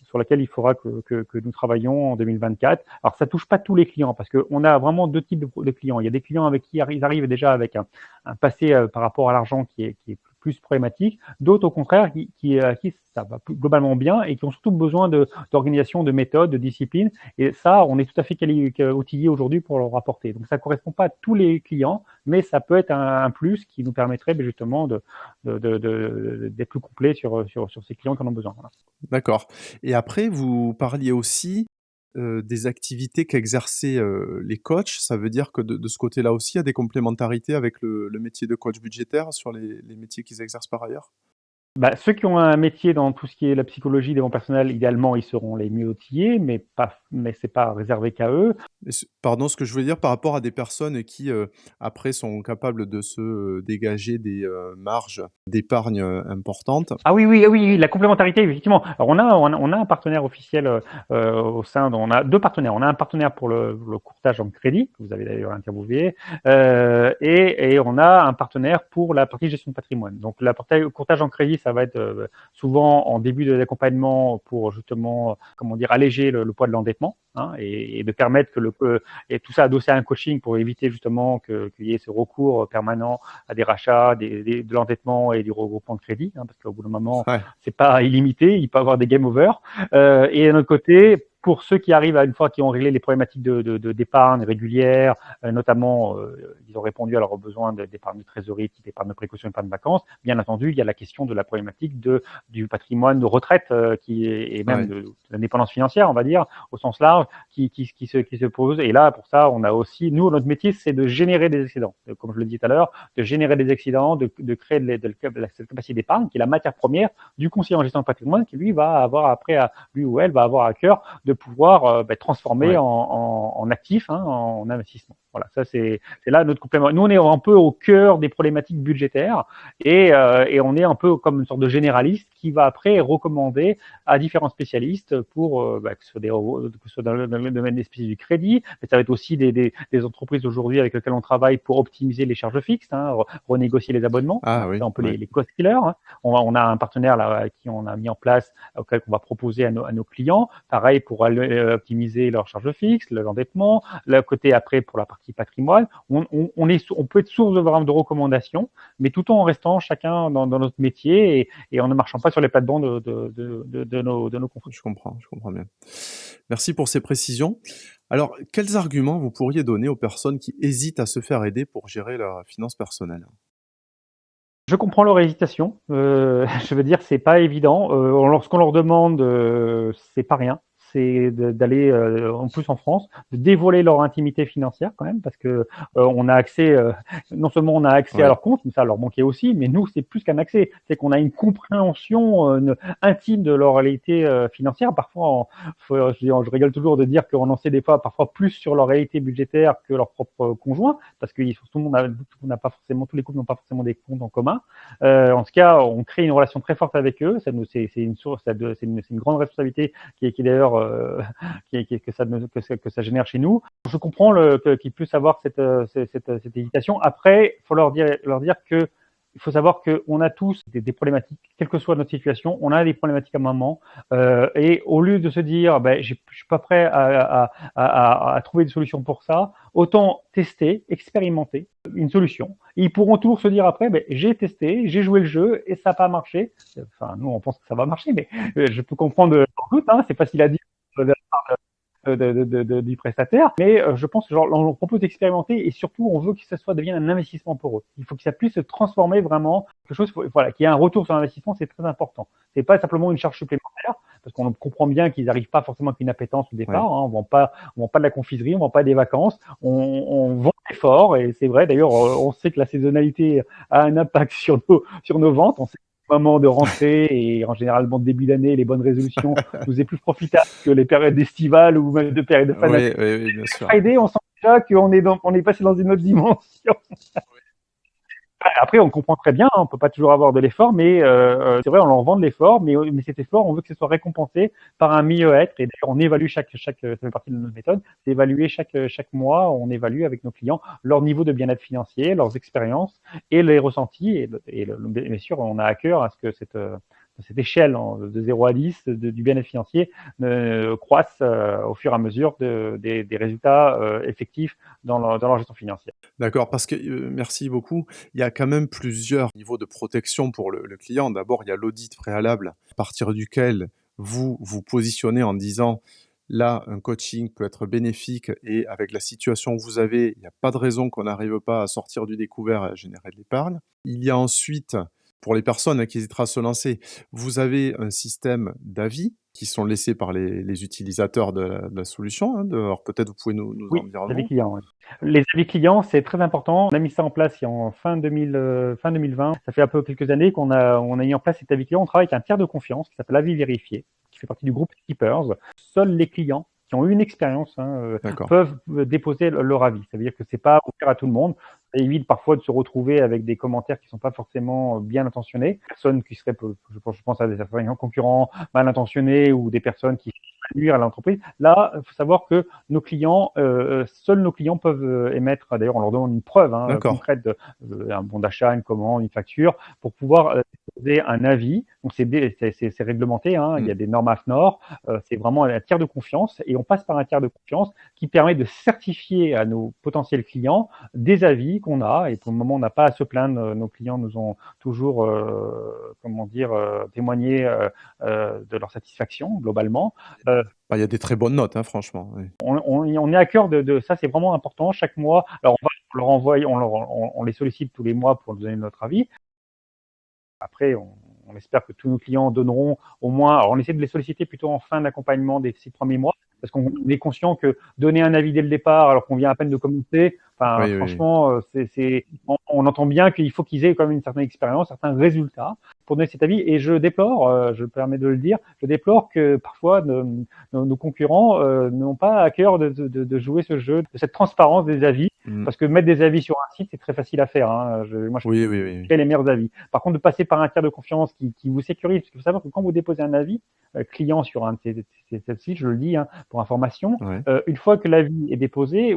sur lesquels il faudra que nous travaillions en 2024. Alors ça touche pas tous les clients parce qu'on a vraiment deux types de clients. Il y a des clients avec qui ils arrivent déjà avec un passé par rapport à l'argent qui est plus problématique, d'autres au contraire qui ça va globalement bien et qui ont surtout besoin d'organisation, de méthode, de discipline. Et ça, on est tout à fait outillé aujourd'hui pour leur apporter. Donc ça correspond pas à tous les clients, mais ça peut être un plus qui nous permettrait justement d'être plus complet sur ces clients qui en ont besoin. Voilà. D'accord, et après vous parliez aussi, des activités qu'exerçaient, les coachs. Ça veut dire que de ce côté-là aussi, il y a des complémentarités avec le métier de coach budgétaire sur les métiers qu'ils exercent par ailleurs? Bah, ceux qui ont un métier dans tout ce qui est la psychologie, développement personnel, idéalement, ils seront les mieux outillés, mais c'est pas réservé qu'à eux. Et pardon, ce que je voulais dire par rapport à des personnes qui, après sont capables de se, dégager des, marges d'épargne, importantes. Ah oui, oui, oui, oui, la complémentarité, effectivement. Alors on a un partenaire officiel au sein, on a deux partenaires. On a un partenaire pour le courtage en crédit, que vous avez d'ailleurs interviewé, et on a un partenaire pour la partie gestion de patrimoine. Donc la partie courtage en crédit, ça va être souvent en début de l'accompagnement pour justement, comment dire, alléger le poids de l'endettement, hein, et de permettre et tout ça adossé à un coaching pour éviter justement qu'il y ait ce recours permanent à des rachats, de l'endettement et du regroupement de crédit, hein, parce qu'au bout d'un moment, Ouais, c'est pas illimité, il peut y avoir des game over. Et d'un autre côté, pour ceux qui arrivent à une fois qu'ils ont réglé les problématiques d'épargne régulière, notamment, ils ont répondu à leurs besoins d'épargne de trésorerie, type épargne de précaution, épargne de vacances. Bien entendu, il y a la question de la problématique du patrimoine de retraite, et même ouais. de l'indépendance financière, on va dire, au sens large, qui se pose. Et là, pour ça, on a aussi, nous, notre métier, c'est de générer des excédents, comme je le disais tout à l'heure, de générer des excédents, de créer cette capacité d'épargne, qui est la matière première du conseiller en gestion de patrimoine, qui lui va avoir après, lui ou elle va avoir à cœur de pouvoir transformer Ouais. en actif, hein, en investissement. Voilà, ça c'est là notre complément. Nous, on est un peu au cœur des problématiques budgétaires et on est un peu comme une sorte de généraliste qui va après recommander à différents spécialistes pour que ce soit que ce soit dans le domaine des spécialistes du crédit, mais ça va être aussi des entreprises aujourd'hui avec lesquelles on travaille pour optimiser les charges fixes, hein, renégocier les abonnements. On Ah appelle oui, ça un peu oui. les cost killers. Hein. On a un partenaire là qui on a mis en place auquel on va proposer à nos clients. Pareil pour optimiser leurs charges fixes, l'endettement. Le côté après pour la partie patrimoine, on peut être source de recommandations, mais tout en restant chacun dans notre métier et en ne marchant pas sur les plates-bandes de nos confrères. Je comprends bien. Merci pour ces précisions. Alors, quels arguments vous pourriez donner aux personnes qui hésitent à se faire aider pour gérer leurs finances personnelles? Je comprends leur hésitation. Je veux dire, c'est pas évident. Lorsqu'on leur demande, c'est pas rien. C'est d'aller, en plus en France, de dévoiler leur intimité financière quand même, parce que on a accès, non seulement on a accès à Oui, leur compte, mais ça leur manquait aussi, mais nous c'est plus qu'un accès, c'est qu'on a une compréhension intime de leur réalité financière. Parfois, je rigole toujours de dire qu'on en sait des fois parfois plus sur leur réalité budgétaire que leur propre conjoint, parce que tout le monde n'a pas forcément, tous les couples n'ont pas forcément des comptes en commun. En tout cas, on crée une relation très forte avec eux. C'est une source, c'est une grande responsabilité qui est d'ailleurs que ça génère chez nous. Je comprends qu'ils puissent avoir cette hésitation. Après, il faut leur dire que il faut savoir qu'on a tous des problématiques, quelle que soit notre situation, on a des problématiques à un moment. Et au lieu de se dire, je suis pas prêt à trouver des solutions pour ça, autant tester, expérimenter une solution. Et ils pourront toujours se dire après, j'ai testé, j'ai joué le jeu et ça n'a pas marché. Enfin, nous, on pense que ça va marcher, mais je peux comprendre le doute. Hein, c'est facile à dire du prestataire, mais je pense que on leur propose d'expérimenter et surtout on veut que ça devienne un investissement pour eux. Il faut que ça puisse se transformer vraiment quelque chose, voilà, qu'il y ait un retour sur investissement, c'est très important. C'est pas simplement une charge supplémentaire, parce qu'on comprend bien qu'ils n'arrivent pas forcément avec une appétence au départ. oui. Hein, on vend pas de la confiserie, on vend pas des vacances, on vend l'effort et c'est vrai. D'ailleurs, on sait que la saisonnalité a un impact sur nos ventes. On sait moment de rentrée et en généralement de début d'année, les bonnes résolutions nous est plus profitable que les périodes estivales ou même de périodes de fin d'année. Oui, oui, oui, bien sûr. Friday, on sent déjà on est passé dans une autre dimension. Après, on comprend très bien, hein, on peut pas toujours avoir de l'effort, mais c'est vrai, on leur vend de l'effort, mais cet effort, on veut que ce soit récompensé par un mieux-être. Et d'ailleurs, on évalue ça fait partie de notre méthode, c'est évaluer chaque mois, on évalue avec nos clients leur niveau de bien-être financier, leurs expériences et les ressentis. Bien sûr, on a à cœur à ce que cette échelle de 0 à 10 du bien-être financier croisse au fur et à mesure des résultats effectifs dans leur gestion financière. D'accord, parce que, merci beaucoup. Il y a quand même plusieurs niveaux de protection pour le client. D'abord, il y a l'audit préalable, à partir duquel vous vous positionnez en disant: «Là, un coaching peut être bénéfique et avec la situation que vous avez, il n'y a pas de raison qu'on n'arrive pas à sortir du découvert et à générer de l'épargne». Il y a ensuite, pour les personnes, qui hésiteraient à se lancer, vous avez un système d'avis qui sont laissés par les utilisateurs de la solution, hein, alors peut-être vous pouvez nous en Oui, dire un avis mot? client. Ouais. Les avis clients, c'est très important. On a mis ça en place en fin 2020. Ça fait un peu quelques années on a mis en place cet avis client. On travaille avec un tiers de confiance qui s'appelle Avis Vérifié, qui fait partie du groupe Keepers. Seuls les clients qui ont eu une expérience D'accord. peuvent déposer leur avis. Ça veut dire que c'est pas ouvert à tout le monde. Ça évite parfois de se retrouver avec des commentaires qui sont pas forcément bien intentionnés. Personnes qui seraient, je pense à des concurrents mal intentionnés ou des personnes qui nuire à l'entreprise. Là, il faut savoir que nos clients, seuls nos clients peuvent émettre, d'ailleurs on leur demande une preuve D'accord. concrète, un bon d'achat, une commande, une facture, pour pouvoir déposer un avis. Donc c'est réglementé, hein, il y a des normes AFNOR, c'est vraiment un tiers de confiance et on passe par un tiers de confiance qui permet de certifier à nos potentiels clients des avis qu'on a et pour le moment on n'a pas à se plaindre, nos clients nous ont toujours témoigné de leur satisfaction globalement. Bah, il y a des très bonnes notes, hein, franchement, oui. On est à cœur de ça, c'est vraiment important. Chaque mois, alors on les sollicite tous les mois pour nous donner notre avis. Après, on espère que tous nos clients donneront au moins. Alors, on essaie de les solliciter plutôt en fin d'accompagnement des 6 premiers mois, parce qu'on est conscient que donner un avis dès le départ, alors qu'on vient à peine de commencer, enfin, Oui, oui, oui. franchement, on entend bien qu'il faut qu'ils aient quand même une certaine expérience, certains résultats pour donner cet avis. Et je déplore, je me permets de le dire, je déplore que parfois nos concurrents n'ont pas à cœur de jouer ce jeu, de cette transparence des avis. Mmh. Parce que mettre des avis sur un site, c'est très facile à faire. Hein. Moi, je Oui, oui, oui, oui. crée les meilleurs avis. Par contre, de passer par un tiers de confiance qui vous sécurise, parce qu'il faut savoir que quand vous déposez un avis client sur un de ces sites, je le dis, hein, pour information, Ouais. une fois que l'avis est déposé,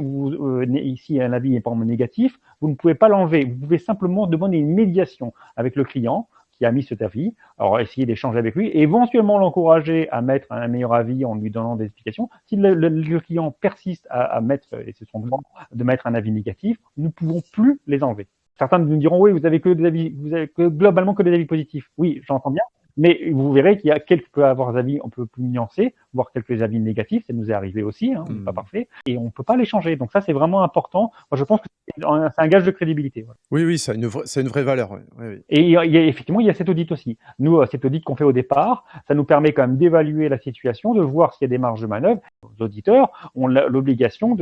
ici un avis est par exemple négatif, vous ne pouvez pas l'enlever. Vous pouvez simplement demander une médiation avec le client qui a mis cet avis, alors essayer d'échanger avec lui et éventuellement l'encourager à mettre un meilleur avis en lui donnant des explications. Si le client persiste à mettre, et c'est son droit de mettre un avis négatif, nous ne pouvons plus les enlever. Certains nous diront oui, vous avez que des avis, vous avez globalement que des avis positifs. Oui, j'entends bien. Mais vous verrez qu'il y a quelques peut avoir des avis un peu plus nuancés, voire quelques avis négatifs. Ça nous est arrivé aussi, hein, on n'est pas parfait, et on ne peut pas les changer. Donc ça, c'est vraiment important. Moi, je pense que c'est un gage de crédibilité. Voilà. Oui, oui, ça a une vraie valeur. Oui, oui, oui. Et effectivement, il y a cet audit aussi. Nous, cet audit qu'on fait au départ, ça nous permet quand même d'évaluer la situation, de voir s'il y a des marges de manœuvre. Les auditeurs ont l'obligation,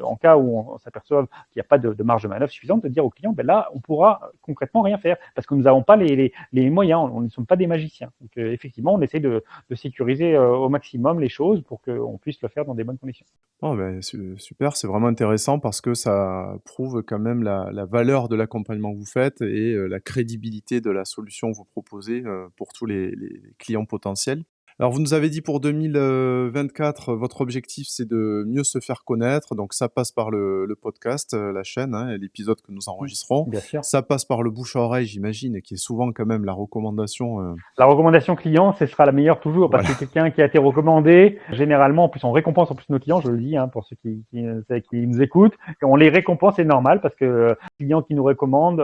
en cas où on s'aperçoit qu'il n'y a pas de marge de manœuvre suffisante, de dire au client, ben là, on pourra concrètement rien faire parce que nous n'avons pas les moyens, on ne sommes pas des magiciens. Donc, effectivement, on essaie de sécuriser au maximum les choses pour qu'on puisse le faire dans des bonnes conditions. Oh, ben, super, c'est vraiment intéressant parce que ça prouve quand même la valeur de l'accompagnement que vous faites et la crédibilité de la solution que vous proposez pour tous les clients potentiels. Alors, vous nous avez dit pour 2024, votre objectif, c'est de mieux se faire connaître. Donc, ça passe par le podcast, la chaîne, hein, et l'épisode que nous enregistrons. Bien sûr. Ça passe par le bouche à oreille, j'imagine, qui est souvent quand même la recommandation. La recommandation client, ce sera la meilleure toujours parce Voilà. que quelqu'un qui a été recommandé, généralement, en plus on récompense en plus nos clients, je le dis, hein, pour ceux qui nous écoutent, on les récompense, c'est normal parce que client qui nous recommande,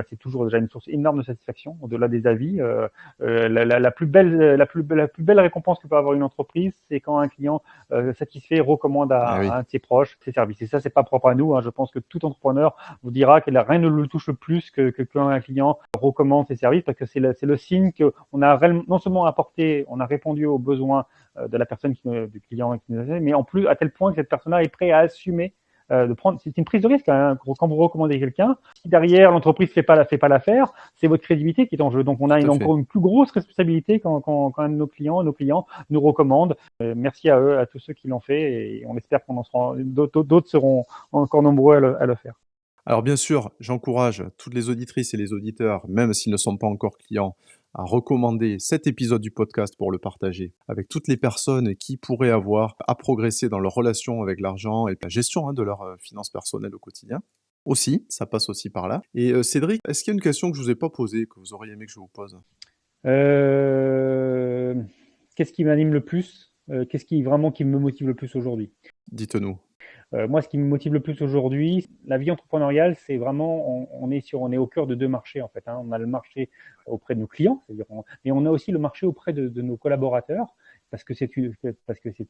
c'est toujours déjà une source énorme de satisfaction au-delà des avis. La plus belle récompense que peut avoir une entreprise, c'est quand un client satisfait recommande Ah oui. à un de ses proches ses services. Et ça, c'est pas propre à nous. Hein. Je pense que tout entrepreneur vous dira que rien ne le touche plus que quand un client recommande ses services parce que c'est le signe qu'on a non seulement apporté, on a répondu aux besoins de la personne, du client qui nous a fait, mais en plus à tel point que cette personne-là est prête à assumer de prendre. C'est une prise de risque hein, quand vous recommandez quelqu'un. Si derrière l'entreprise fait pas l'affaire, c'est votre crédibilité qui est en jeu. Donc on a encore une plus grosse responsabilité quand un de nos clients nous recommande. Merci à eux, à tous ceux qui l'ont fait, et on espère qu'on en sera d'autres seront encore nombreux à le faire. Alors bien sûr, j'encourage toutes les auditrices et les auditeurs, même s'ils ne sont pas encore clients, à recommander cet épisode du podcast pour le partager avec toutes les personnes qui pourraient avoir à progresser dans leur relation avec l'argent et la gestion de leurs finances personnelles au quotidien. Aussi, ça passe aussi par là. Et Cédric, est-ce qu'il y a une question que je vous ai pas posée, que vous auriez aimé que je vous pose? Qu'est-ce qui m'anime le plus Qu'est-ce qui me motive le plus aujourd'hui? Dites-nous. Moi, ce qui me motive le plus aujourd'hui, la vie entrepreneuriale, c'est vraiment, on est au cœur de deux marchés en fait. Hein. On a le marché auprès de nos clients, mais on a aussi le marché auprès de nos collaborateurs, parce que c'est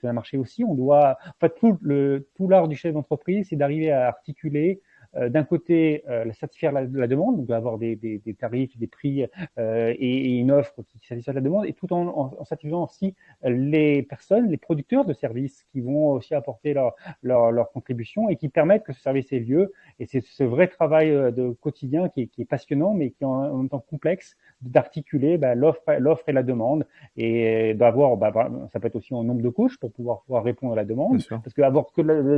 un marché aussi. On doit, en fait, tout l'art du chef d'entreprise, c'est d'arriver à articuler d'un côté satisfaire la demande, donc avoir des tarifs, des prix et une offre qui satisfait la demande, et tout en satisfaisant aussi les personnes, les producteurs de services qui vont aussi apporter leur contribution et qui permettent que ce service ait lieu. Et c'est ce vrai travail de quotidien qui est passionnant, mais qui est en même temps complexe, d'articuler l'offre et la demande, et d'avoir, ça peut être aussi en nombre de coachs pour pouvoir répondre à la demande, parce qu'avoir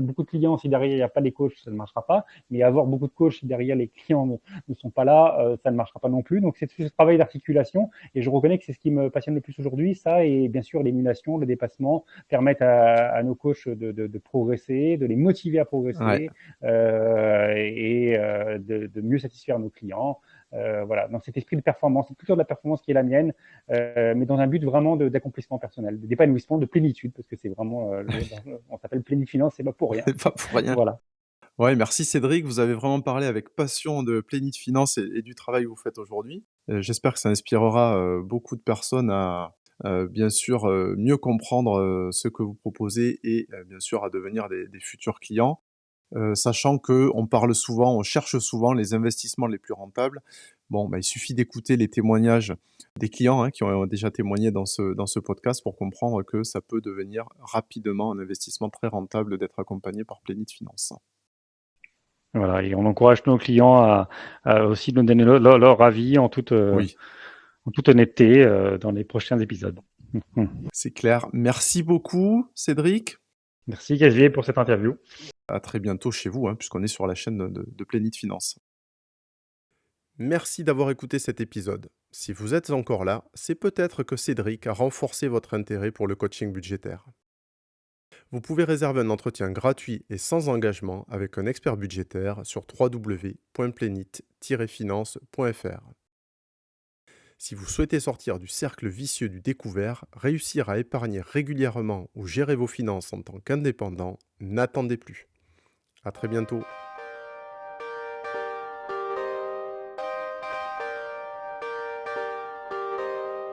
beaucoup de clients, si derrière il n'y a pas les coachs, ça ne marchera pas, mais avoir beaucoup de coachs si derrière les clients ne sont pas là, ça ne marchera pas non plus. Donc c'est ce travail d'articulation, et je reconnais que c'est ce qui me passionne le plus aujourd'hui, ça, et bien sûr l'émulation, le dépassement, permettent à nos coachs de progresser, de les motiver à progresser, et de mieux satisfaire nos clients. Voilà, dans cet esprit de performance, cette culture de la performance qui est la mienne, mais dans un but vraiment d'accomplissement personnel, d'épanouissement, de plénitude, parce que c'est vraiment, on s'appelle Plénitude Finance, c'est pas pour rien. Pas pour rien. Voilà. Ouais, merci Cédric, vous avez vraiment parlé avec passion de Plénitude Finance et du travail que vous faites aujourd'hui. J'espère que ça inspirera beaucoup de personnes à bien sûr mieux comprendre ce que vous proposez et bien sûr à devenir des futurs clients. Sachant qu'on parle souvent, on cherche souvent les investissements les plus rentables. Bon, il suffit d'écouter les témoignages des clients qui ont déjà témoigné dans ce podcast pour comprendre que ça peut devenir rapidement un investissement très rentable d'être accompagné par Plénitude Finance. Voilà, et on encourage nos clients à aussi nous donner leur avis en toute honnêteté dans les prochains épisodes. C'est clair. Merci beaucoup, Cédric. Merci Gazier pour cette interview. À très bientôt chez vous, puisqu'on est sur la chaîne de Plénit Finance. Merci d'avoir écouté cet épisode. Si vous êtes encore là, c'est peut-être que Cédric a renforcé votre intérêt pour le coaching budgétaire. Vous pouvez réserver un entretien gratuit et sans engagement avec un expert budgétaire sur www.plenit-finance.fr. Si vous souhaitez sortir du cercle vicieux du découvert, réussir à épargner régulièrement ou gérer vos finances en tant qu'indépendant, n'attendez plus. À très bientôt.